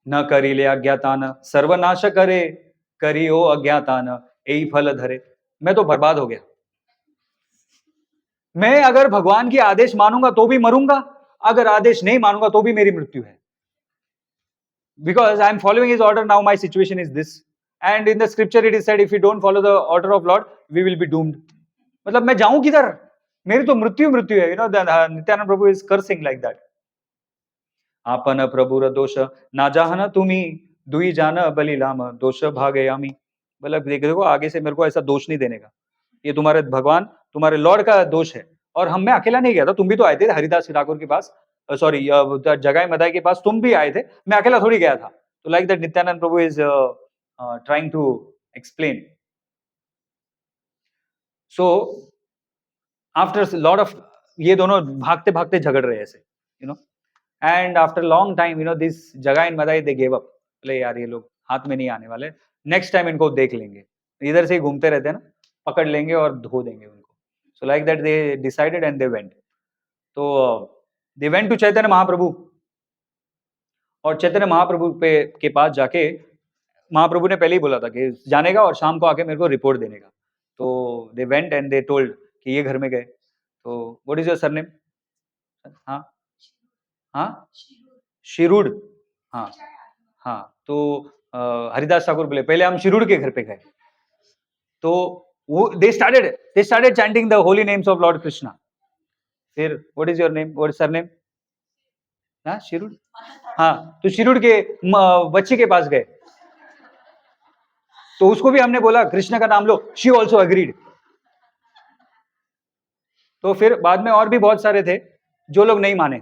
न करिले अज्ञातान सर्वनाश करे, करियो अज्ञातान यही फल धरे। मैं तो बर्बाद हो गया, मैं अगर भगवान की आदेश मानूंगा तो भी मरूंगा, अगर आदेश नहीं मानूंगा तो भी मेरी मृत्यु है। Because I am following his order, now my situation is this, and in the scripture it is said if you don't follow the order of lord we will be doomed. मतलब मैं जाऊं किधर, मेरी तो मृत्यु मृत्यु है। Nityananda Prabhu is cursing like that. आपन प्रभुर दोष ना जाहन तुम्ही, दुई जान बलिलाम दोष भागयामी। मतलब देखो आगे से मेरे को ऐसा दोष नहीं देने का, ये तुम्हारे भगवान तुम्हारे लॉर्ड का दोष है। और मैं अकेला नहीं गया था, तुम भी तो आए थे हरिदास ठाकुर के पास, सॉरी जगाई मदाई के पास तुम भी आए थे, मैं अकेला थोड़ी गया था। तो like that Nityananda Prabhu is trying to explain. So after lot of, ये दोनों भागते भागते झगड़ रहे ऐसे, you know, and after long time this Jagai in Madai they gave up. बोले यार ये लोग हाथ में नहीं आने वाले, नेक्स्ट टाइम इनको देख लेंगे, इधर से ही घूमते रहते हैं ना, पकड़ लेंगे और धो देंगे उनको। सो like that they decided and they went. तो they went to Chaitanya Mahaprabhu, और चैतन्य महाप्रभु के पास जाके महाप्रभु ने पहले ही बोला था कि जाने का और शाम को आके मेरे को रिपोर्ट देने का। तो they went and they told कि ये घर में गए। तो व्हाट इज योर सरनेम? हाँ हाँ, शिरूड। हाँ हाँ, तो हरिदास ठाकुर बोले पहले हम शिरूड के घर पे गए। तो वो they started chanting the holy names of lord Krishna. फिर what is your name, what is surname? हाँ शिरूड। हाँ, तो शिरूड के बच्चे के पास गए, तो उसको भी हमने बोला कृष्ण का नाम लो, शी ऑल्सो अग्रीड। तो फिर बाद में और भी बहुत सारे थे जो लोग नहीं माने,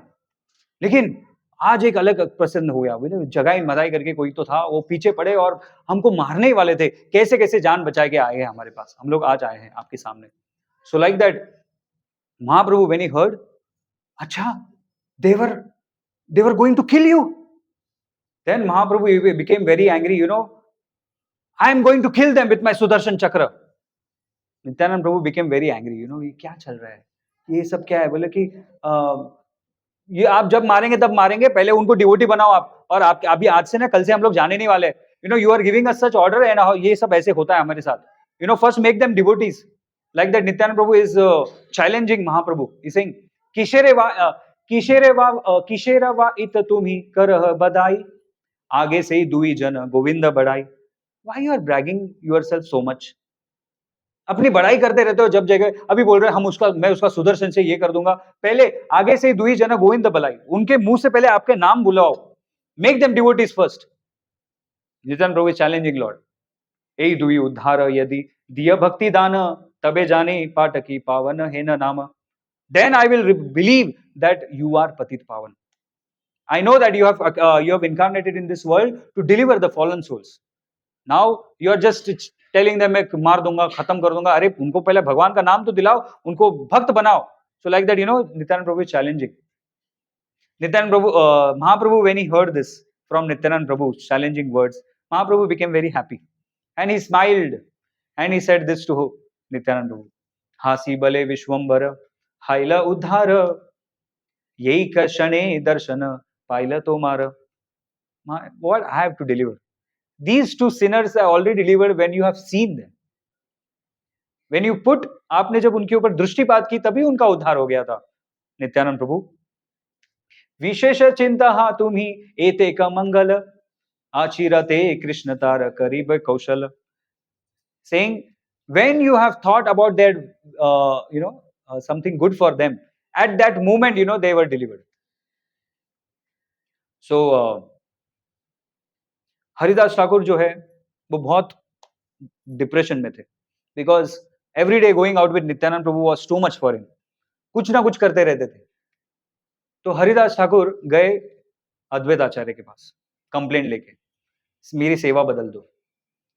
लेकिन आज एक अलग प्रसन्न हो गया, जगाई मदाई करके कोई तो था, वो पीछे पड़े और हमको मारने ही वाले थे, कैसे कैसे जान बचा के आए हैं हमारे पास, हम लोग आज आए हैं आपके सामने. सो like that Mahaprabhu when he heard, अच्छा, they were going to kill you. Then Mahaprabhu became very angry, I am going to kill them with my Sudarshan Chakra. Nityanand Prabhu became very angry, ये क्या चल रहा है, ये सब क्या है. बोले कि ये आप जब मारेंगे तब मारेंगे, पहले उनको डिवोटी बनाओ आप, और आप अभी आज से ना, कल से हम लोग जाने नहीं वाले. You are giving us such order, and ये सब ऐसे होता है हमारे साथ. First make them devotees. Like that Nityananda Prabhu is challenging Mahaprabhu. He's saying, किशेरे वा इत तुम्ही करह बदाई, आगे से ही दुई जन गोविंद बढ़ाई. Why you are bragging yourself so much? अपनी बड़ाई करते रहते हो जब जगह. अभी बोल रहे हैं मैं उसका सुदर्शन से ये कर दूंगा. पहले आगे से ही दुई जन गोविंद बढ़ाई, उनके मुंह से पहले आपके नाम बुलाओ. Make them devotees first. Nityananda Prabhu challenging lord. ए दुई उद्धार यदि दिय भक्ति दान, तबे जाने पाटकी पावन है न नाम. Then I will believe that you are Patit Pavan. I know that you have incarnated in this world to deliver the fallen souls. Now you are just telling them मैं मार दूंगा, खत्म कर दूंगा. अरे उनको पहले भगवान का नाम तो दिलाओ, उनको भक्त बनाओ. So like that, Nityanand Prabhu is challenging. Nityanand Prabhu, Mahaprabhu, when he heard this from Nityanand Prabhu's challenging words, Mahaprabhu became very happy, and he smiled, and he said this to Nityanand Prabhu: हासी बले विश्वंभर हाइला उद्धार, यही क्षणे दर्शन पाइला तो मार. What I have to deliver? These two sinners are already delivered when you have seen them. When you put, आपने जब उनके ऊपर दृष्टिपात की तभी उनका उद्धार हो गया था. नित्यानंद प्रभु, विशेष चिंता हा तुम्ही एते का मंगल, आचिरते कृष्ण तार करीब कौशल. Saying, when you have thought about their, something good for them, at that moment, they were delivered. So, Haridas Thakur जो है वो बहुत डिप्रेशन में थे, because every day going out with Nityanand Prabhu was too much for him. कुछ ना कुछ करते रहते थे. तो हरिदास ठाकुर गए अद्वैत आचार्य के पास कंप्लेंट लेके, मेरी सेवा बदल दो,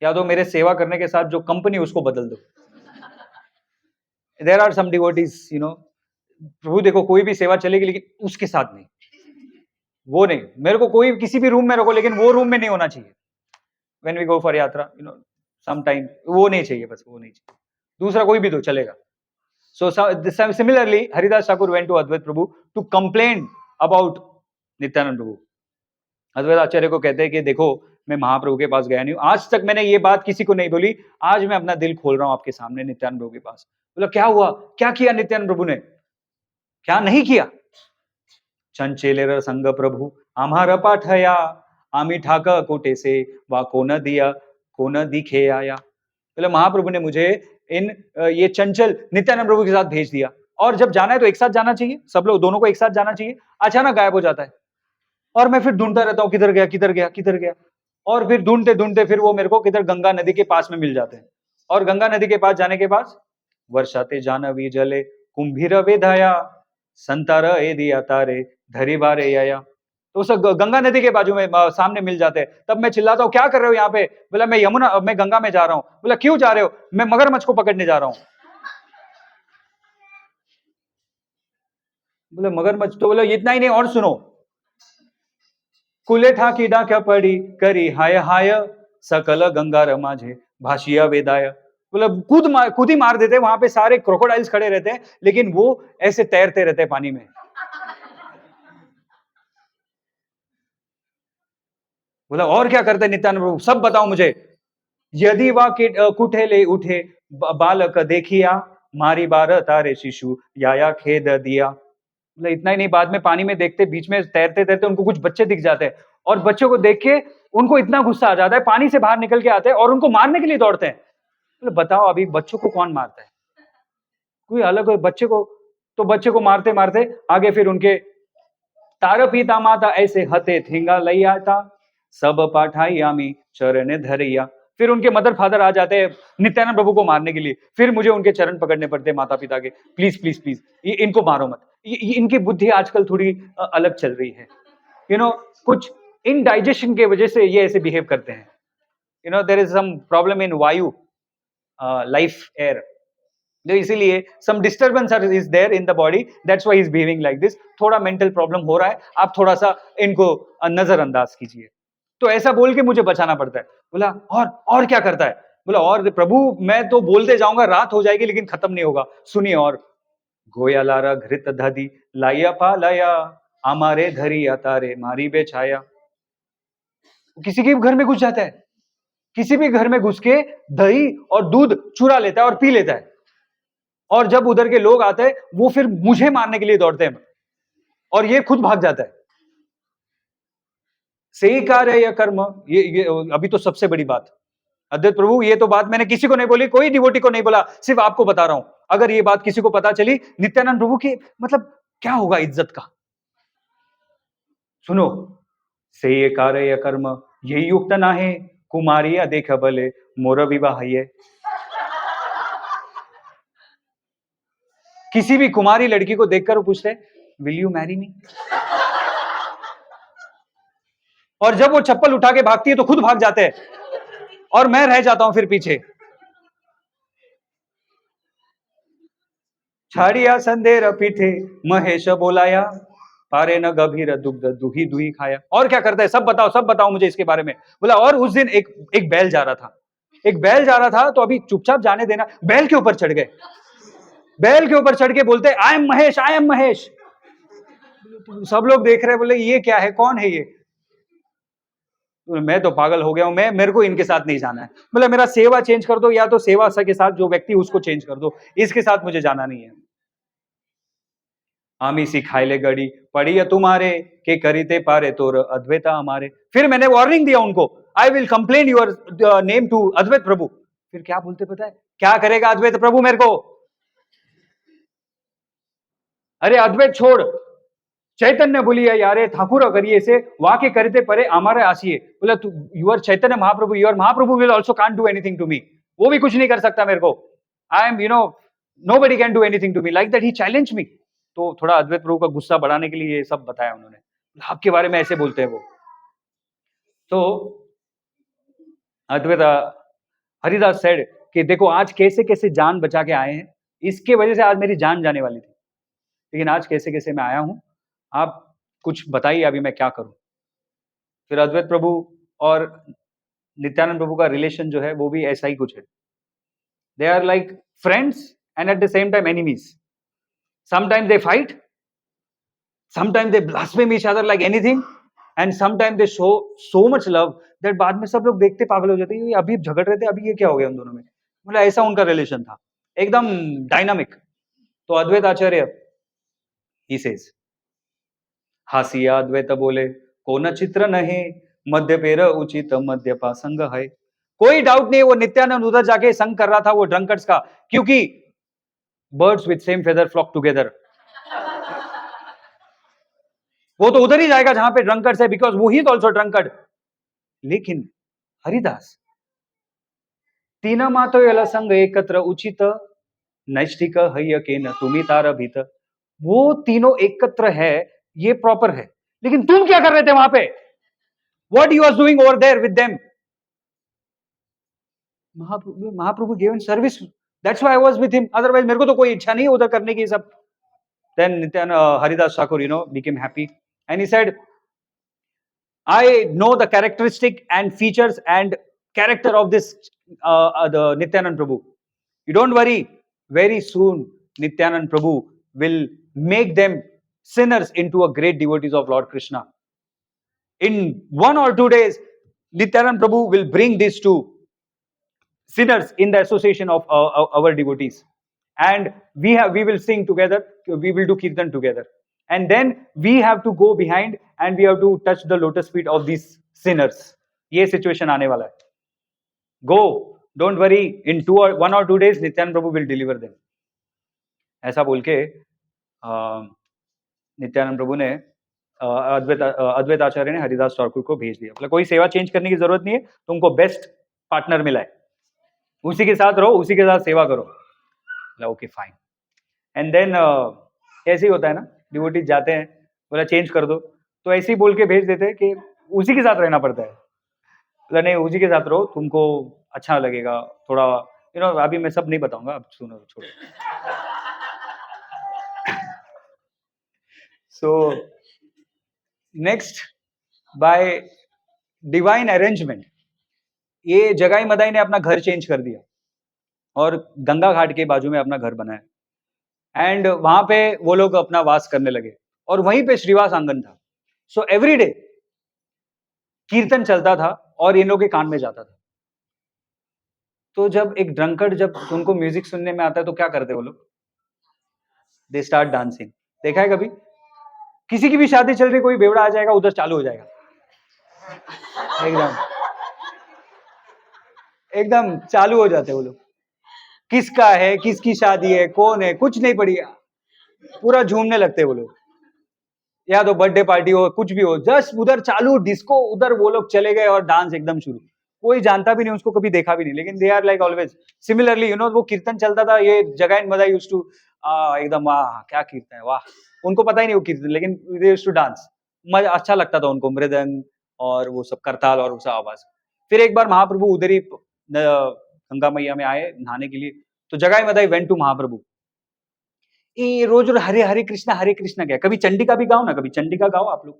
या तो मेरे सेवा करने के साथ जो कंपनी उसको बदल दो. देयर आर सम डिवोटीज, प्रभु देखो कोई भी सेवा चलेगी लेकिन उसके साथ नहीं, वो नहीं, मेरे को कोई किसी भी रूम में रखो लेकिन वो रूम में नहीं होना चाहिए. व्हेन वी गो फॉर यात्रा, सम टाइम वो नहीं चाहिए, बस वो नहीं चाहिए, दूसरा कोई भी दो चलेगा. So similarly Haridas Thakur went to Advaita Prabhu to complain about Nityananda Prabhu. Advaita Acharya को कहते हैं कि देखो मैं महाप्रभु के पास गया नहीं हूं, आज तक मैंने ये बात किसी को नहीं बोली, आज मैं अपना दिल खोल रहा हूं आपके सामने नित्यानंद प्रभु के पास. बोला क्या हुआ, क्या किया नित्यानंद प्रभु ने, क्या नहीं किया. चंचेलेर संग प्रभु आम्हार पाठया, आमी ठाक कोटे से वा कोन दिया कोन दिखे आया. बोले महाप्रभु ने मुझे ये चंचल नित्यानंद प्रभु के साथ भेज दिया, और जब जाना है तो एक साथ जाना चाहिए, सब लोग दोनों को एक साथ जाना चाहिए. अचानक गायब हो जाता है, और मैं फिर ढूंढता रहता हूँ किधर गया किधर गया किधर गया. और फिर ढूंढते ढूंढते फिर वो मेरे को किधर गंगा नदी के पास में मिल जाते हैं, और गंगा नदी के पास जाने के बाद वर्षाते जानवी जले कुंभीर वेदाया, संतार ए दिया तारे धरी बारे आया. तो उस गंगा नदी के बाजू में सामने मिल जाते हैं. तब मैं चिल्लाता हूँ क्या कर रहे हो यहाँ पे. बोला मैं गंगा में जा रहा हूँ. बोला क्यों जा रहे हो. मैं मगरमच्छ को पकड़ने जा रहा हूँ. बोले मगरमच्छ, तो बोला इतना ही नहीं और सुनो, कुले ठाकी डाक्या पड़ी करी हाय हाय, सकल गंगा माझे भाषिया वेदाय. बोला खुद ही मार देते. वहां पे सारे क्रोकोडाइल्स खड़े रहते हैं, लेकिन वो ऐसे तैरते रहते हैं पानी में. बोला और क्या करते नित्यानंद प्रभु, सब बताओ मुझे. यदि वा कुठेले उठे बालक देखिया, मारी बार तारे शिशु या खेद दिया. बोला इतना ही नहीं, बाद में पानी में देखते, बीच में तैरते तैरते उनको कुछ बच्चे दिख जाते हैं, और बच्चों को देख के उनको इतना गुस्सा आ जाता है, पानी से बाहर निकल के आते हैं और उनको मारने के लिए दौड़ते हैं. बोले बताओ अभी बच्चों को कौन मारता है, कोई अलग बच्चे को. तो बच्चे को मारते मारते आगे फिर उनके तार पिता माता ऐसे हते थिंगा लई आता, सब पाठाई आमी चरण धरिया. फिर उनके मदर फादर आ जाते हैं नित्यानंद प्रभु को मारने के लिए. फिर मुझे उनके चरण पकड़ने पड़ते हैं माता पिता के, प्लीज प्लीज प्लीज ये इनको मारो मत. इनकी बुद्धि आजकल थोड़ी अलग चल रही है. कुछ इनडाइजेशन के वजह से ये ऐसे बिहेव करते हैं. There is some problem in vayu, life air. तो इसीलिए some disturbance is there in the body, that's why he is behaving like this. थोड़ा मेंटल प्रॉब्लम हो रहा है, आप थोड़ा सा इनको नजरअंदाज कीजिए. तो ऐसा बोल के मुझे बचाना पड़ता है. बोला और क्या करता है? बोला और प्रभु मैं तो बोलते जाऊंगा, रात हो जाएगी लेकिन खत्म नहीं होगा. सुनिए. और गोया लारा घृत दधी लाया पालाया हमारे धरी अतारे मारी बेछाया. किसी के घर में घुस जाता है, किसी भी घर में घुस के दही और दूध चुरा लेता है और पी लेता है. और जब उधर के लोग आते हैं वो फिर मुझे मारने के लिए दौड़ते हैं और ये खुद भाग जाता है. सही कार्य है या कर्म, ये अभी तो सबसे बड़ी बात. अद्वैत प्रभु ये तो बात मैंने किसी को नहीं बोली, कोई डिवोटी को नहीं बोला, सिर्फ आपको बता रहा हूं. अगर ये बात किसी को पता चली नित्यानंद प्रभु की, मतलब क्या होगा इज्जत का. सुनो. से कार्य या कर्म यही युक्त ना है कुमारिया देख भले मोर विवाह ये. किसी भी कुमारी लड़की को देखकर वो पूछते हैं विल यू मैरी मी. और जब वो चप्पल उठा के भागती है तो खुद भाग जाते हैं और मैं रह जाता हूं फिर पीछे. छाड़िया संदेर पीठे महेश बोलाया पारे न गभीर दुग्ध दुही दुही खाया. और क्या करता है सब बताओ मुझे इसके बारे में. बोला और उस दिन एक बैल जा रहा था, तो अभी चुपचाप जाने देना. बैल के ऊपर चढ़ गए, बैल के ऊपर चढ़ के बोलते आई एम महेश. सब लोग देख रहे, बोले ये क्या है, कौन है ये. मैं तो पागल हो गया हूं, मेरे को इनके साथ नहीं जाना है. बोले मेरा सेवा चेंज कर दो, या तो सेवा के साथ जो व्यक्ति उसको चेंज कर दो, इसके साथ मुझे जाना नहीं है. आमी सिखाइले गड़ी पड़ी है तुम्हारे के करीते पारे तोर अद्वैता हमारे. फिर मैंने वार्निंग दिया उनको, I will complain your name to Advaita Prabhu. फिर क्या बोलते पता है, क्या करेगा अद्वैत प्रभु मेरे को. अरे अद्वैत छोड़, चैतन्य बोलिए यारे ठाकुर करिए से वाके करते परे हमारे आसिए. बोला तू your Chaitanya Mahaprabhu, your Mahaprabhu will also can't do anything to me. वो भी कुछ नहीं कर सकता मेरे को. I am nobody can do anything to me, like that he challenge me. तो थोड़ा अद्वैत प्रभु का गुस्सा बढ़ाने के लिए ये सब बताया उन्होंने. आपके बारे में ऐसे बोलते हैं वो. तो अद्वैत हरिदास सेड कि देखो आज कैसे कैसे जान बचा के आए हैं, इसके वजह से आज मेरी जान जाने वाली थी, लेकिन आज कैसे कैसे मैं आया हूं, आप कुछ बताइए अभी मैं क्या करूं. फिर अद्वैत प्रभु और नित्यानंद प्रभु का रिलेशन जो है वो भी ऐसा ही कुछ है. They are like friends and at the same time enemies. Sometimes they fight, sometimes they blaspheme each other like anything, and sometimes they show so much love that बाद में सब लोग देखते पागल हो जाते हैं, ये अभी झगड़ रहे थे, अभी ये क्या हो गया उन दोनों में. मतलब ऐसा उनका रिलेशन था, एकदम डायनामिक. तो अद्वैत आचार्य ही सेज हासिया अद्वैत बोले कोन चित्र नहीं मध्य पेर उचित मध्य पासंग है. कोई डाउट नहीं, वो नित्यानंद उधर जाके संग कर रहा था वो ड्रंकर्स का, क्योंकि birds with same feather flock together. वो तो उधर ही जाएगा जहां पे ड्रंकर्स है, बिकॉज वो ही इज ऑल्सो ड्रंकर्ड. लेकिन हरिदास तीन मातो यला संग एकत्र उचित नैष्ठिक हय केन तुम्ही तार भीत. वो तीनों एकत्र है, ये प्रॉपर है, लेकिन तुम क्या कर रहे थे वहां पे. What you are doing over there with them. Mahaprabhu given service, that's why I was with him, otherwise मेरे को तो कोई इच्छा नहीं उधर करने की सब. देन Haridas Thakur became happy and he said, I know the characteristic and features and character of this the Nityanand Prabhu. You don't worry, very soon Nityanand Prabhu will make them sinners into a great devotees of Lord Krishna. In 1 or 2 days, Nityanand Prabhu will bring these two sinners in the association of our devotees, and we will sing together, we will do kirtan together, and then we have to go behind and we have to touch the lotus feet of these sinners. ये situation आने वाला है. Go, don't worry, in 1 or 2 days Nityanand Prabhu will deliver them. ऐसा बोल के नित्यानंद प्रभु ने अद्वैत आचार्य ने हरिदास ठाकुर को भेज दिया. मतलब कोई सेवा चेंज करने की जरूरत नहीं है, तुमको बेस्ट पार्टनर मिला है, उसी के साथ रहो, उसी के साथ सेवा करो. Okay fine. एंड देन ऐसे ही होता है ना, डिवोटीज जाते हैं, बोला चेंज कर दो, तो ऐसे ही बोल के भेज देते कि उसी के साथ रहना पड़ता है। बोला नहीं उसी के साथ रहो, तुमको अच्छा लगेगा थोड़ा, अभी मैं सब नहीं बताऊंगा, अब सुनो छोड़ो। So next, bye divine arrangement, ये जगाई मदाई ने अपना घर चेंज कर दिया और गंगा घाट के बाजू में अपना घर बनाया एंड वहां पे वो लोग अपना वास करने लगे और वहीं पे श्रीवास आंगन था। सो एवरी डे कीर्तन चलता था और इन लोग के कान में जाता था। तो जब एक ड्रंकर्ड जब उनको म्यूजिक सुनने में आता है तो क्या करते वो लोग? They start dancing. देखा है कभी? किसी की भी शादी चल रही, कोई बेवड़ा आ जाएगा, उधर चालू हो जाएगा एकदम एकदम चालू हो जाते वो लोग। किसका है, किसकी शादी है, कौन है, कुछ नहीं पड़ी, पूरा झूमने लगते वो लोग। या तो बर्थडे पार्टी हो, कुछ भी हो, जस्ट उधर चालू डिस्को, उधर वो लोग चले गए और डांस एकदम शुरू। कोई जानता भी नहीं, उसको कभी देखा भी नहीं, लेकिन they are like always similarly, वो कीर्तन चलता था, ये जगाइन मदाई यूज्ड टू एकदम वाह क्या कीर्तन है, वाह, उनको पता ही नहीं वो कीर्तन, लेकिन दे यूज्ड टू डांस। अच्छा लगता था उनको, मृदंग और वो सब करताल और उस आवाज। फिर एक बार महाप्रभु उधर ही गंगा मैया में आए नहाने के लिए, तो जगाई मदाई वेंट टू महाप्रभु। ये रोज रोज हरे हरे कृष्णा क्या, कभी चंडिका भी गाओ ना, कभी चंडिका गाओ आप लोग।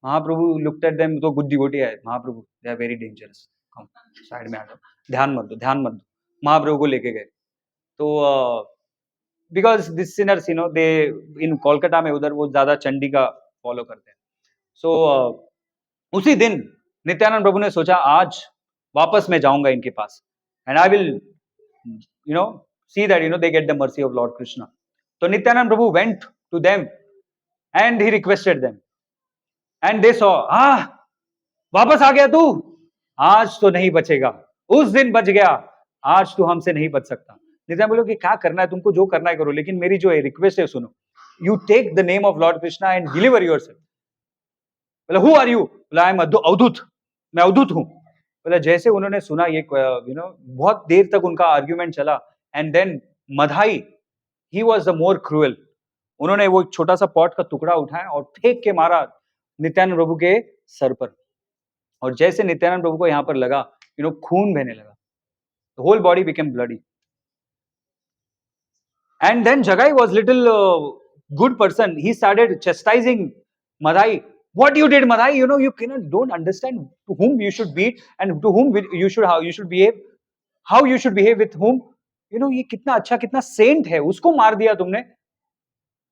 महाप्रभु लुक्ड एट देम, तो गुड डिवोटी है Mahaprabhu, they are very dangerous, come side में आ जाओ, ध्यान मत दो, ध्यान मत दो। महाप्रभु को लेके गए तो बिकॉज दिस सिनर्स दे इन कोलकाता में उधर वो ज्यादा चंडिका फॉलो करते हैं। सो उसी दिन नित्यानंद प्रभु ने सोचा आज वापस मैं जाऊंगा इनके पास and I will see that they get the mercy of Lord Krishna. So Nityanand Prabhu went to them and he requested them and they saw, वापस आ गया तू, आज तो नहीं बचेगा, उस दिन बच गया, आज तू हमसे नहीं बच सकता। नित्यानंद बोलो कि क्या करना है तुमको, जो करना है करो, लेकिन मेरी जो रिक्वेस्ट है सुनो, you take the name of lord Krishna and deliver yourself. बोला हु आर यू? बोला आई एम अवधूत, मैं अवधूत हूं। बोला जैसे उन्होंने सुना ये बहुत देर तक उनका आर्ग्यूमेंट चला and then Madhai, he was the more cruel. उन्होंने वो छोटा सा पॉट का टुकड़ा उठाया और फेंक के मारा नित्यानंद प्रभु के सर पर, और जैसे नित्यानंद प्रभु को यहां पर लगा, खून बहने लगा, the whole body became bloody. And then Jagai was little good person. He started chastising Madhai. What you did, Madhai? You don't understand to whom you should beat and to whom how you should behave, how you should behave with whom. ये कितना अच्छा, कितना Saint है, उसको मार दिया तुमने।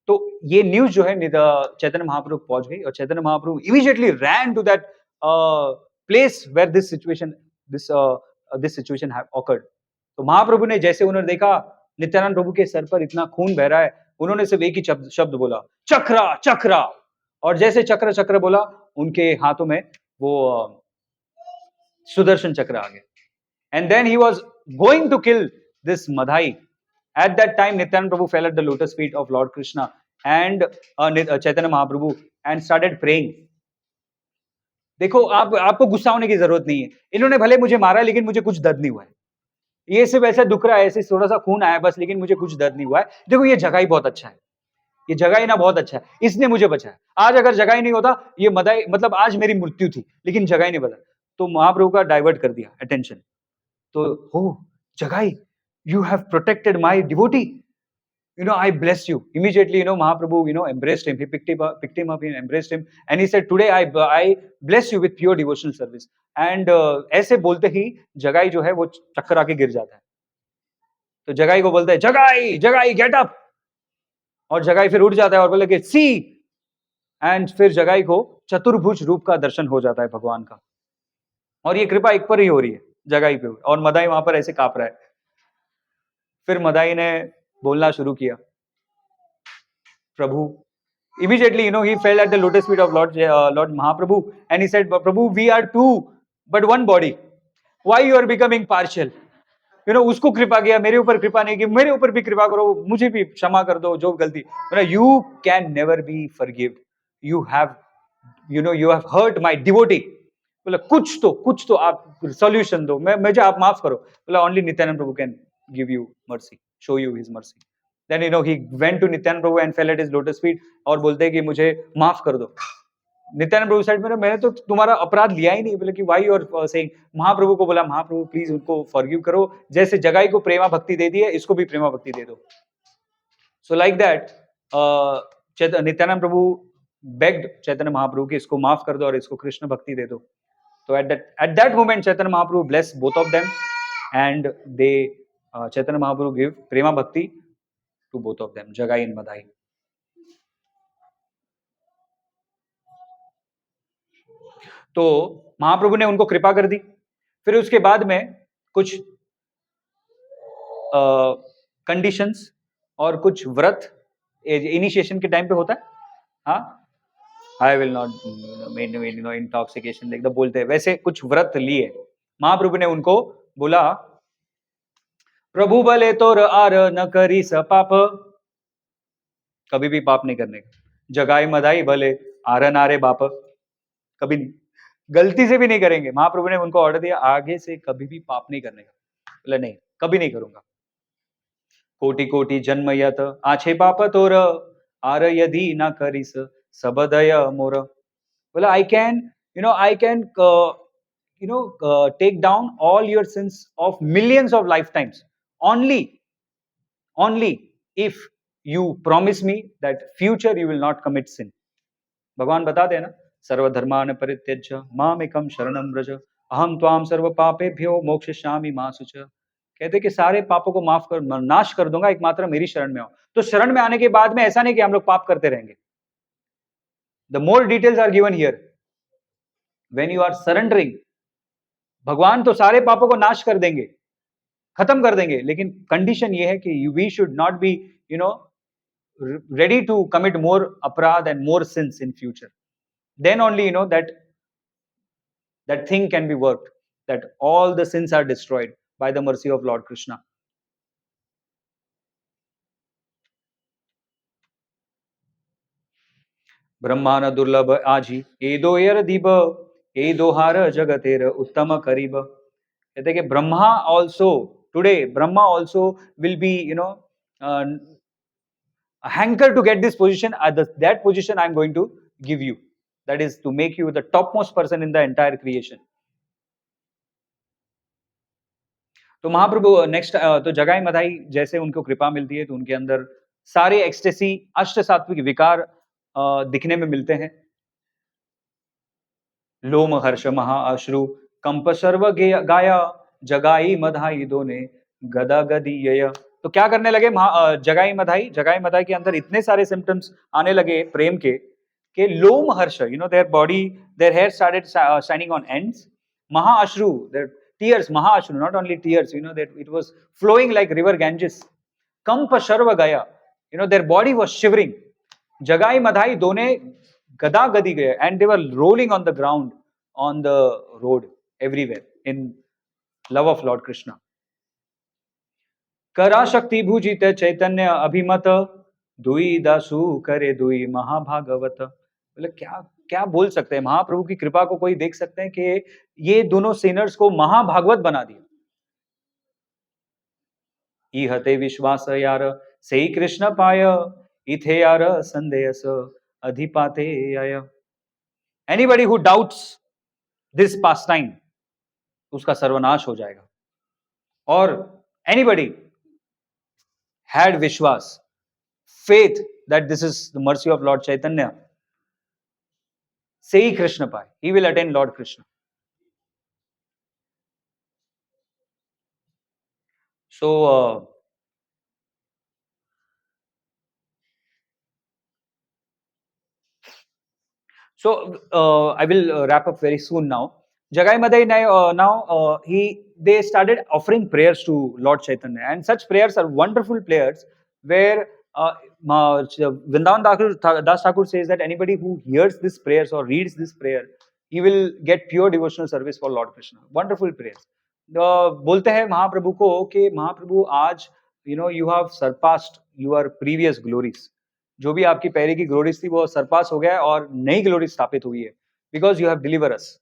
तो ये न्यूज जो है चैतन्य महाप्रभु पहुंच गई और Chaitanya Mahaprabhu immediately ran to that place where this situation have occurred. तो महाप्रभु ने जैसे उन्होंने देखा नित्यानंद प्रभु के सर पर इतना खून बह रहा है, उन्होंने सिर्फ एक ही शब्द बोला, चक्रा चक्रा, और जैसे चक्र चक्र बोला, उनके हाथों में वो सुदर्शन चक्र आ गया। And then he was going to kill this Madhai. At that time, Nityanand Prabhu fell at the lotus feet of Lord Krishna and Chaitanya Mahaprabhu and started praying. देखो आपको गुस्सा होने की जरूरत नहीं है, इन्होंने भले मुझे मारा लेकिन मुझे कुछ दर्द नहीं हुआ है, ये सिर्फ ऐसा दुख रहा है, ऐसे थोड़ा सा खून आया बस, लेकिन मुझे कुछ दर्द नहीं हुआ है। देखो ये जगाई बहुत अच्छा है, ये जगाई ना बहुत अच्छा है, इसने मुझे बचाया। आज अगर जगाई नहीं होता, ये मदाई मतलब आज मेरी मृत्यु थी, लेकिन जगाई ने बचा। तो महाप्रभु का डाइवर्ट कर दिया अटेंशन। तो हो जगाई, you have protected my devotee, I bless you. Immediately, Mahaprabhu, embraced him. He picked him up and embraced him, and he said, today I bless you with pure devotional service. And ऐसे बोलते ही जगाई जो है वो चक्कर आके गिर जाता है। तो जगाई को बोलता है, जगाई जगाई गेट अप, और जगाई फिर उठ जाता है और बोले कि सी, एंड फिर जगाई को चतुर्भुज रूप का दर्शन हो जाता है भगवान का, और ये कृपा एक पर ही हो रही है जगाई पे, और मदाई वहां पर ऐसे कांप रहा है। फिर मदाई ने बोलना शुरू किया, प्रभु, immediately he fell at the lotus feet of Lord Mahaprabhu and he said, Prabhu, we are two but one body, why you are becoming partial? उसको कृपा किया, मेरे ऊपर कृपा नहीं की, मेरे ऊपर भी कृपा करो, मुझे भी क्षमा कर दो जो गलती। you can never be forgiven, you have hurt my devotee। बोला कुछ तो आप सॉल्यूशन दो, मुझे आप माफ करो। बोला only Nityanand Prabhu can give you mercy, show you his mercy। Then he went to Nityanand Prabhu and fell at his lotus feet और बोलते हैं कि मुझे माफ कर दो. नित्यानंद प्रभु साइड में, मैंने तो तुम्हारा अपराध लिया ही नहीं. बोले कि वाई यू आर सेइंग. महाप्रभु को बोला, महाप्रभु प्लीज उनको फॉरगिव करो, जैसे जगाई को प्रेमा भक्ति दे दी है, इसको भी प्रेमा भक्ति दे दो. सो like that Nityananda Prabhu begged Chaitanya Mahaprabhu कि इसको माफ कर दो और इसको कृष्ण भक्ति दे दो. तो at that moment Chaitanya Mahaprabhu blessed both of them and they Chaitanya Mahaprabhu give प्रेमा भक्ति to both of them, जगाई and मदाई. तो महाप्रभु ने उनको कृपा कर दी. फिर उसके बाद में कुछ कंडीशंस और कुछ व्रत इनिशिएशन के टाइम पे होता है. हाँ, आई विल नॉट इंटॉक्सिकेशन एकदम बोलते हैं वैसे कुछ व्रत लिए. महाप्रभु ने उनको बोला, प्रभु भले तोर आर न करी स पाप, कभी भी पाप नहीं करने. जगाई मदाई भले आर नारे बाप, कभी नहीं, गलती से भी नहीं करेंगे. महाप्रभु ने उनको ऑर्डर दिया, आगे से कभी भी पाप नहीं करने का. बोले नहीं, कभी नहीं करूंगा. कोटि कोटि जन्म यत आछे पाप तोर, आर यदि ना करिस सबदय मोर. बोला I can take down all your sins of millions of lifetimes only if you promise me that future you will not commit sin. भगवान बताते हैं ना, सर्वधर्मान परित्यज्य मामेकं शरणं व्रज अहम त्वाम सर्व पापेभ्यो मोक्षयिष्यामि मा शुच. कहते कि सारे पापों को माफ कर नाश कर दूंगा, एकमात्र मेरी शरण में आओ. तो शरण में आने के बाद में ऐसा नहीं कि हम लोग पाप करते रहेंगे. The more details are given here. When you are surrendering, भगवान तो सारे पापों को नाश कर देंगे, खत्म कर देंगे, लेकिन कंडीशन ये है कि we should not be ready to commit more अपराध and more sins in future. Then only that thing can be worked, that all the sins are destroyed by the mercy of Lord Krishna. ब्रह्मांड दुर्लभ आजी एदो यर दीप एदो हार जगतेर उत्तम करीब. कहते कि Brahma also today, Brahma also will be a hanker to get this position. That position I am going to give you, that is to make you the topmost person in the entire creation. तो महाप्रभु next तो जगाई मदाई जैसे उनको कृपा मिलती है तो उनके अंदर सारे एक्सटेसी अष्ट सात्विक विकार दिखने में मिलते हैं. लोम हर्ष महा अश्रु कंप सर्व गाया जगाई मधाई दोने गदा गदीय. तो क्या करने लगे जगाई मधाई के अंदर इतने सारे सिम्टम्स आने लगे प्रेम के लोम हर्ष, their body, their hair started shining on ends. Maha ashru, their tears, mahashru, not only tears, that it was flowing like river Ganges. Kampa Sharva Gaya, their body was shivering. Jagai Madhai Done Gada Gadi Gaya, and they were rolling on the ground, on the road, everywhere, in love of Lord Krishna. Kara Shakti Bhujita Chaitanya Abhimata Dui Dasu Kare Dui Mahabhagavata. बोले क्या बोल सकते हैं, महाप्रभु की कृपा को कोई देख सकते हैं कि ये दोनों सिनर्स को महाभागवत बना दिया. इहते विश्वास यार से कृष्ण पाय इथे यार संदेयस अधिपाते आय. Anybody who doubts this pastime, उसका सर्वनाश हो जाएगा. और anybody had vishwas, faith that this is the mercy of Lord Chaitanya, say Krishna Pai, he will attain Lord Krishna. So I will wrap up very soon now. Jagai Madai now they started offering prayers to Lord Chaitanya, and such prayers are wonderful prayers where Vrindavan Das Thakur says that anybody who hears these prayers or reads this prayer, he will get pure devotional service for Lord Krishna. Wonderful prayers. बोलते हैं महाप्रभु को कि महाप्रभु आज you have surpassed your previous glories. जो भी आपकी पहले की ग्लोरीज थी वो सरपास हो गया और नई ग्लोरी स्थापित हुई है, बिकॉज यू हैव डिलीवर अस.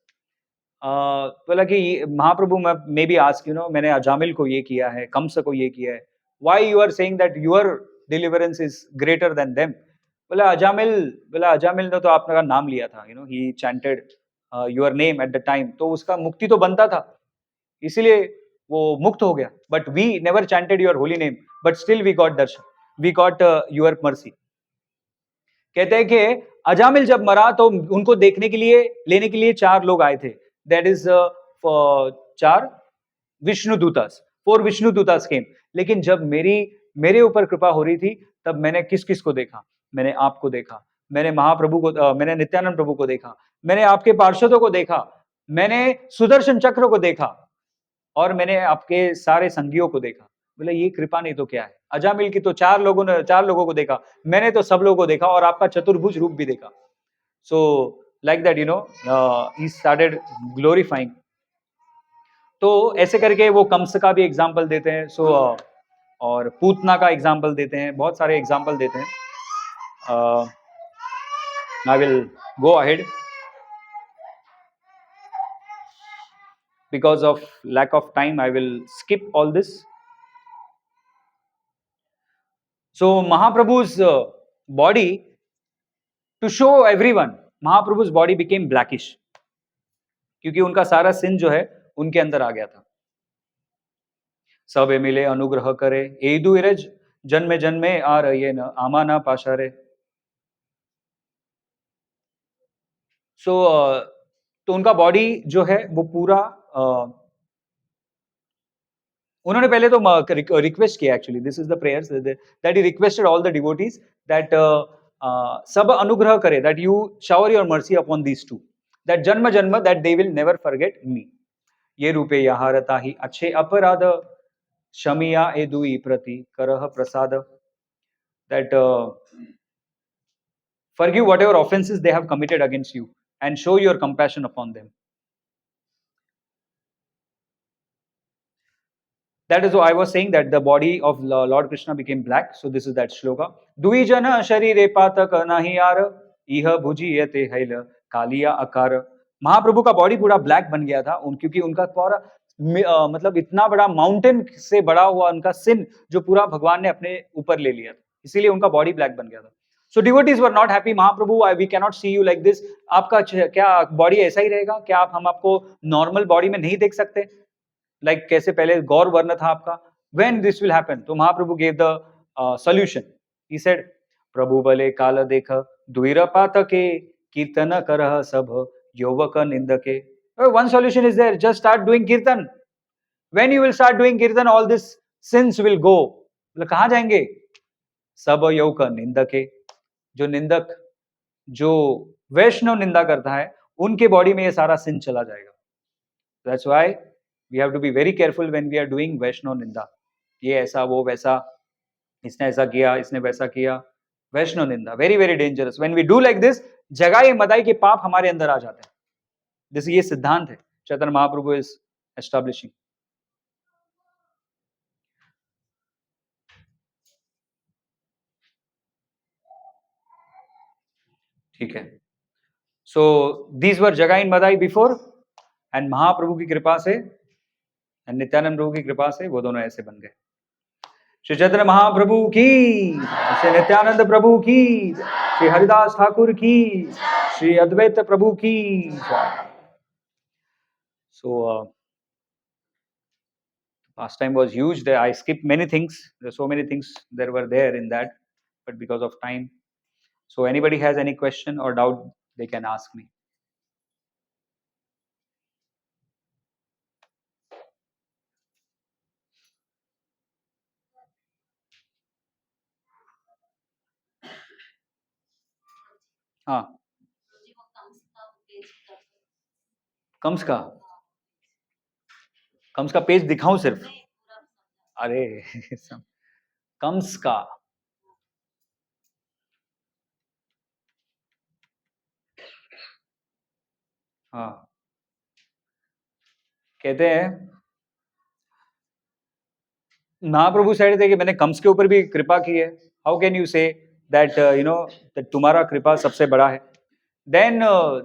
बोला कि महाप्रभु मे बी आस्क मैंने अजामिल को ये किया है, कंस को ये किया है, why you are saying that your deliverance is greater than them. बोला अजामिल ने तो आपका नाम लिया था, he chanted your name at the time, तो उसका मुक्ति तो बनता था, इसीलिए वो मुक्त हो गया. But we never chanted your holy name, but still we got darshan, we got your mercy. कहते हैं कि अजामिल जब मरा तो उनको देखने के लिए, लेने के लिए 4 लोग आए थे. दैट इज 4 विष्णु दूतास, 4 विष्णु दूतास केम. लेकिन जब मेरे ऊपर कृपा हो रही थी, तब मैंने किस किस को देखा? मैंने आपको देखा, मैंने महाप्रभु को, मैंने नित्यानंद प्रभु को देखा, मैंने आपके पार्षदों को देखा, मैंने सुदर्शन चक्र को देखा, और मैंने आपके सारे संगियों को देखा. बोले ये कृपा नहीं तो क्या है? अजामिल की तो 4 लोगों को देखा, मैंने तो सब लोगों को देखा और आपका चतुर्भुज रूप भी देखा. सो like that he started glorifying. तो ऐसे करके वो कंस का भी एग्जाम्पल देते हैं. और पूतना का एग्जाम्पल देते हैं, बहुत सारे एग्जाम्पल देते हैं. I will go ahead. Because of lack of time, I will skip all this. So Mahaprabhu's body, to show everyone, Mahaprabhu's body became blackish, क्योंकि उनका सारा sin जो है उनके अंदर आ गया था. सब मिले अनुग्रह करे, एदु इरज जन्मे जन्मे आ रहे न आमा ना पाशारे. सो तो उनका बॉडी जो है वो पूरा उन्होंने पहले तो रिक्वेस्ट किया. Actually this is the prayers that he requested all the devotees that सब अनुग्रह करे, that you shower your mercy upon these two, that जन्म जन्म that they will never forget me. ये रूपे यहारता ही अच्छे अपराध शमिया ए दुई प्रति करह प्रसाद. That forgive whatever offenses they have committed against you and show your compassion upon them. That is why I was saying that the body of Lord Krishna became black. So this is that shloka. Duijana sharire patak nahiyar iha bhujiyate haila kaliya akar. महाप्रभु का body पूरा black बन गया था क्योंकि उनका पूरा मतलब इतना बड़ा माउंटेन से बड़ा हुआ उनका सिन जो पूरा भगवान ने अपने ऊपर ले लिया था, इसीलिए उनका बॉडी ब्लैक बन गया था. So devotees were not happy. Mahaprabhu, we cannot see you like this. आपका क्या बॉडी ऐसा ही रहेगा? क्या हम आपको नॉर्मल बॉडी में नहीं देख सकते? Like कैसे पहले गौर वर्ण था आपका? When this will happen? तो महाप्रभु gave the solution. He said, प्रभु बले काल देख दुईर पातके कीर्तन करह सब यौवक निंदके. One solution is there. Just start doing kirtan. When you will start doing kirtan, all these sins will go. मतलब कहाँ जाएंगे? सब यौवक निंदके. जो निंदक, जो वैष्णव निंदा करता है, उनके बॉडी में ये सारा सिन चला जाएगा. That's why we have to be very careful when we are doing वैष्णव निंदा. ये ऐसा वो वैसा, इसने ऐसा किया, इसने वैसा किया, वैष्णव निंदा very very dangerous. When we do like this, जगाई मदाई के पाप हमारे अंदर आ जाते हैं. ये सिद्धांत है चैतन्य महाप्रभु is establishing. ठीक है. So these were Jagai and Madai before, and महाप्रभु की कृपा से and नित्यानंद प्रभु की कृपा से वो दोनों ऐसे बन गए. श्री चैतन्य महाप्रभु की, श्री नित्यानंद प्रभु की, श्री हरिदास ठाकुर की, श्री अद्वैत प्रभु की. So last time was huge. There I skipped many things. There's so many things that were there in that, but because of time. So anybody has any question or doubt, they can ask me. हाँ, कंस का page दिखाऊं सिर्फ? अरे कंस का हाँ, कहते हैं महाप्रभु side थे कि मैंने कंस के ऊपर भी कृपा की है. How can you say that that तुम्हारा कृपा सबसे बड़ा है? देन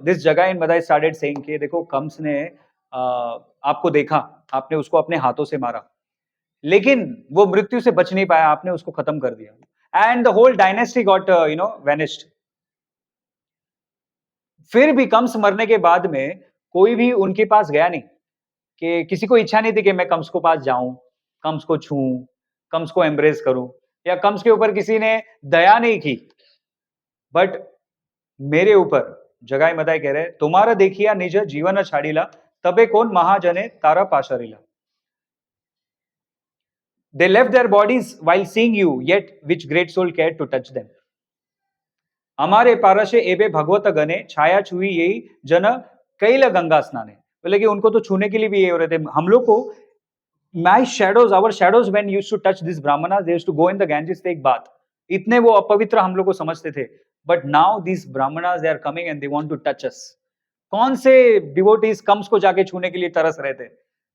दिस जगाई एंड मदाई स्टार्टेड सेइंग कि देखो कंस ने आपको देखा, आपने उसको अपने हाथों से मारा, लेकिन वो मृत्यु से बच नहीं पाया, आपने उसको खत्म कर दिया. and the whole dynasty got vanished. फिर भी कंस मरने के बाद में कोई भी उनके पास गया नहीं, कि किसी को इच्छा नहीं थी कि मैं कंस को पास जाऊं, कंस को छूऊं, कंस को एम्ब्रेस करूं, या कंस के ऊपर किसी ने दया नहीं की. बट मेरे ऊपर जगाई मदाई कह रहे, तुम्हारा देखिया निज जीवन छाड़ीला, तबे कौन महाजने तारा पाशरिला. They left their bodies while seeing you, yet which great soul cared to touch them. हमारे पारसे एबे भगवत गने छाया छुई यही जन कैल गंगा स्नाने. बोले कि उनको तो छूने के लिए भी ये हो रहे थे. हम लोग को my shadows, our shadows when used to touch these brahmanas, they used to go in the Ganges, take bath. इतने वो अपवित्र हम लोग को समझते थे. But now these brahmanas, they are coming and they want to touch us. कौन से devotees कंस को जाके छूने के लिए तरस रहे थे,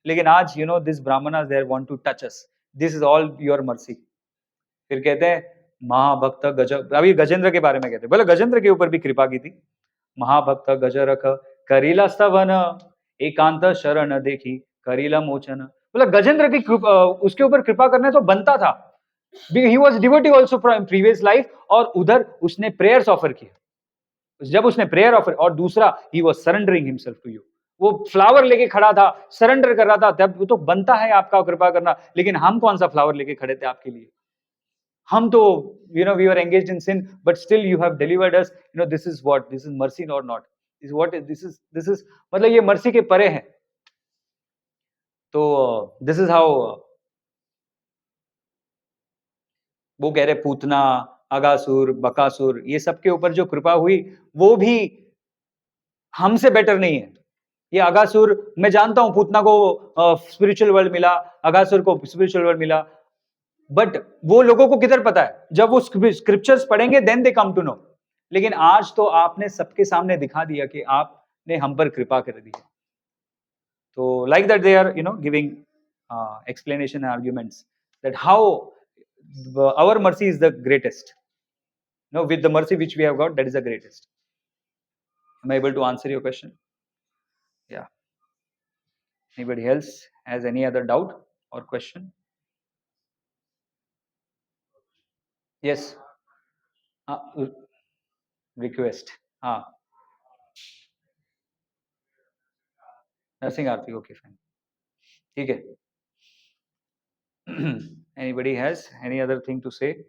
लेकिन आज these brahmanas, they want to touch us. This is all your mercy. फिर कहते हैं महाभक्त गज, अभी गजेंद्र के बारे में कहते हैं, बोले गजेंद्र के ऊपर भी कृपा की थी. महाभक्त गज रख करीला स्तवन, एकांत शरण देखी करीला मोचन. बोला गजेंद्र की उसके ऊपर कृपा करने तो बनता था. He was devotee also from previous life, और उधर उसने प्रेयर्स ऑफर किए. जब उसने प्रेयर ऑफर, और दूसरा he was surrendering himself to you. वो फ्लावर लेके खड़ा था, सरेंडर कर रहा था. तब वो तो बनता है आपका कृपा करना, लेकिन हम कौन सा फ्लावर लेके खड़े थे आपके लिए. हम तो we were engaged in sin, but still you have delivered us. This is what, this is mercy or not. This is what, this is मतलब ये मर्सी के परे है. तो दिस इज हाउ वो कह रहे पूतना, अगासुर, बकासुर, ये सब के ऊपर जो कृपा हुई वो भी हमसे बेटर नहीं है. ये अगासुर, मैं जानता हूं पूतना को स्पिरिचुअल वर्ल्ड मिला, अगासुर को स्पिरिचुअल वर्ल्ड मिला, बट वो लोगों को किधर पता है. जब वो स्क्रिप्चर्स पढ़ेंगे then they come to know. लेकिन आज तो आपने सबके सामने दिखा दिया कि आपने हम पर कृपा कर दी. तो like that they are giving explanation and arguments that how our mercy is the greatest. With the mercy which we have got, that is the greatest. Am I able to answer your question? Yeah. Anybody else has any other doubt or question? Yes. Request. Nursing Aarti. Okay, fine. ठीक है. Anybody has any other thing to say?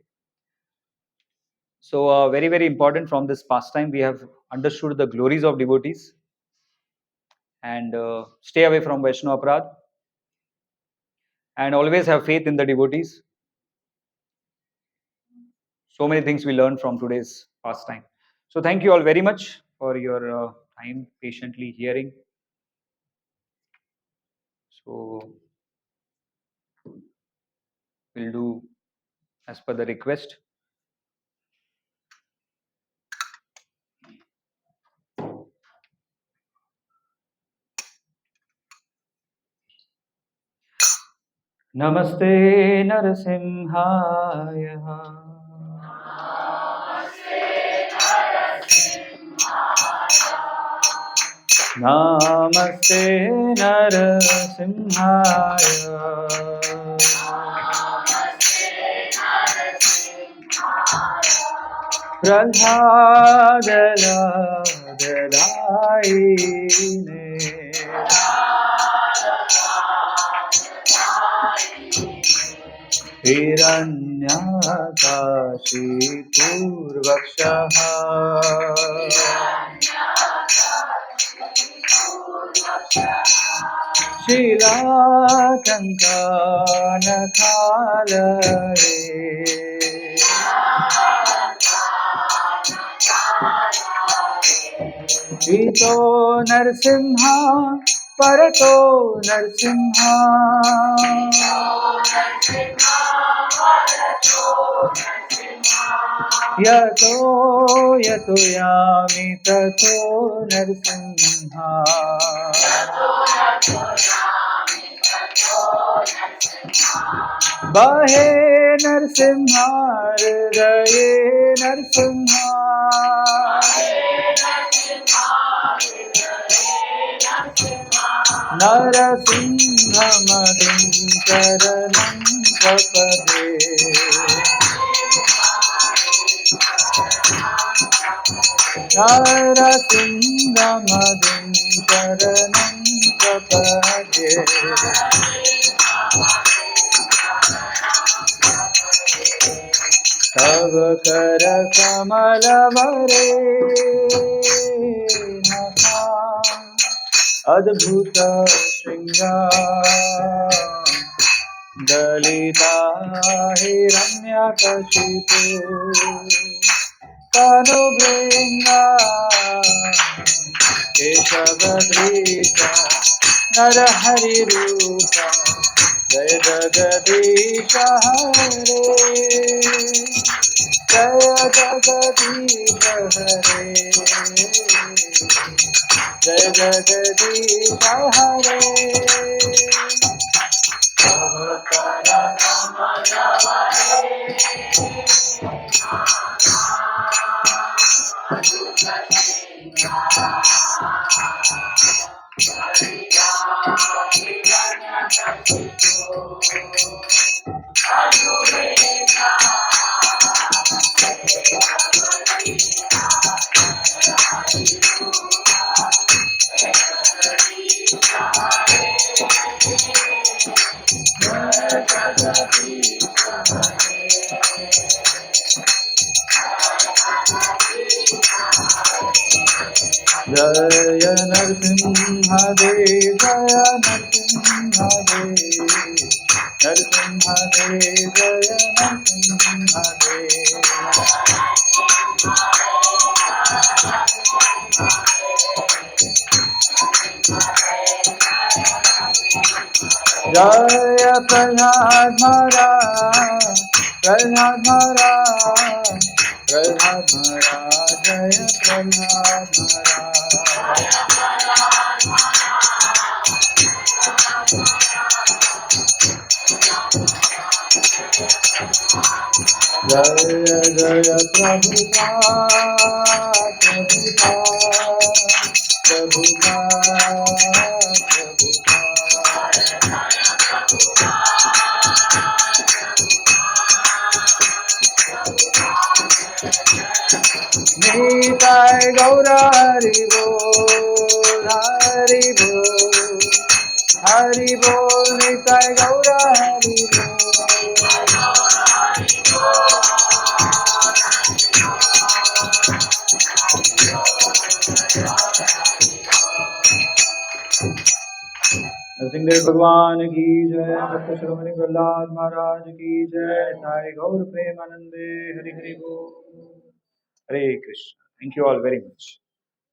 So very, very important, from this pastime we have understood the glories of devotees, and stay away from Vaishnava Aparadh, and always have faith in the devotees. So many things we learned from today's pastime. So thank you all very much for your time patiently hearing. So we'll do as per the request. Namaste Narasimhaya. Namaste Narasimhaya. Prahlada Dadaine. हिरण्यकाशी पूर्वक्षः. शीलाकङ्कानकालये. ईतो Narasimha परतो नरसिंह. यतो यतो यामि ततो नरसिंह. बहे नरसिंह हृदये नरसिंह. नरसिंहमदिं शरणं प्रपदे. नरसिंहमदिं शरणं प्रपद्ये तव कर कमल वरे अद्भुत श्रृंगार दलिता हिरण्यकशिपु तनुभृङ्गा केशवधृत नरहरिरूप जय जगदीश हरे जय जगदीश हरे जय जगदीश हरे जय नरसिंहदेव जय नरसिंहदेव नरसिंहदेव जय नरसिंहदेव जय प्रहलाद महाराज प्रहलाद महाराज प्रहलाद महाराज जय प्रहलाद महाराज जय जय प्रभुपाद प्रभुपाद निताय गौर हरि बोल हरि बोल हरि बोल निताय गौर हरि नरसिंहदेव भगवान की जय भक्त शिरोमणि प्रहलाद महाराज की जय निताय गौर प्रेमानंदे हरि हरि बोल Hare Krishna thank you all very much